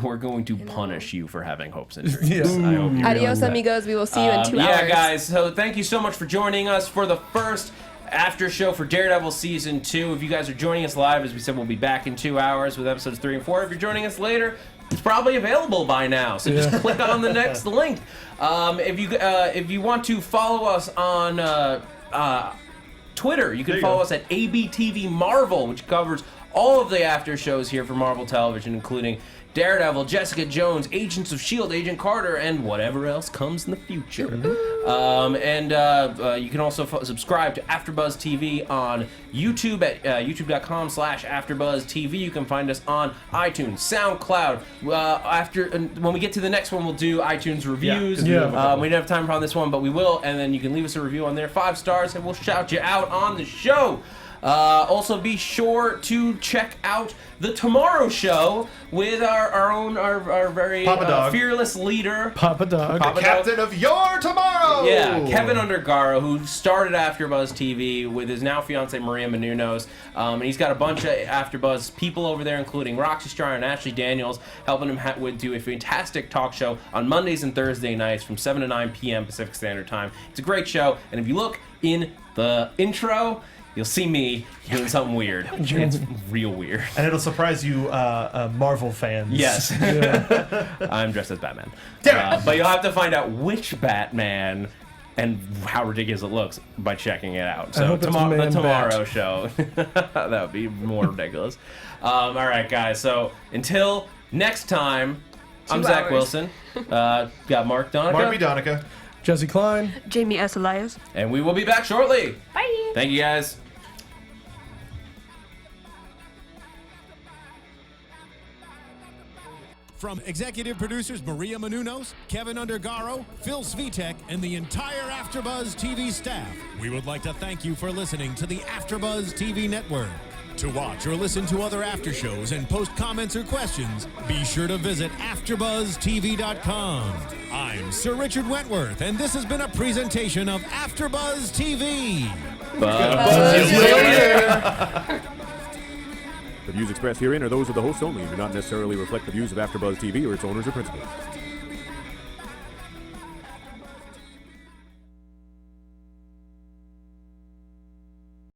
we're going to punish you for having hopes and dreams. Yes. I hope you Adios, realize that. amigos. We will see you in 2 hours. Yeah, guys. So thank you so much for joining us for the first after show for Daredevil Season 2. If you guys are joining us live, as we said, we'll be back in 2 hours with episodes 3 and 4. If you're joining us later, it's probably available by now, so just click on the next link. If you want to follow us on Twitter, you can follow us at ABTV Marvel, which covers all of the after shows here for Marvel Television, including Daredevil, Jessica Jones, Agents of S.H.I.E.L.D., Agent Carter, and whatever else comes in the future. You can also subscribe to AfterBuzz TV on YouTube at youtube.com/AfterBuzzTV. You can find us on iTunes, SoundCloud. When we get to the next one, we'll do iTunes reviews. We didn't have time on this one, but we will. And then you can leave us a review on there, 5 stars, and we'll shout you out on the show. Also, be sure to check out the Tomorrow Show with our very Papa Dog. fearless leader, Papa Dog. Papa Dog. Captain of your tomorrow. Yeah, Kevin Undergaro, who started AfterBuzz TV with his now fiance Maria Menounos, and he's got a bunch of AfterBuzz people over there, including Roxy Stryer and Ashley Daniels, helping him do a fantastic talk show on Mondays and Thursday nights from 7 to 9 p.m. Pacific Standard Time. It's a great show, and if you look in the intro, you'll see me doing something weird. It's real weird. And it'll surprise you, Marvel fans. Yes. I'm dressed as Batman. Damn it. But you'll have to find out which Batman and how ridiculous it looks by checking it out. So hope it's the Man Tomorrow Bat. Show. That would be more ridiculous. All right, guys. So until next time, I'm 2 Zach hours. Wilson. Got Mark Donica. Mark B. Donica. Jesse Klein. Jamie S. Elias. And we will be back shortly. Bye. Thank you, guys. From executive producers Maria Menounos, Kevin Undergaro, Phil Svitek, and the entire AfterBuzz TV staff, we would like to thank you for listening to the AfterBuzz TV network. To watch or listen to other after shows and post comments or questions, be sure to visit AfterBuzzTV.com. I'm Sir Richard Wentworth, and this has been a presentation of AfterBuzz TV. The views expressed herein are those of the hosts only and do not necessarily reflect the views of AfterBuzz TV or its owners or principals.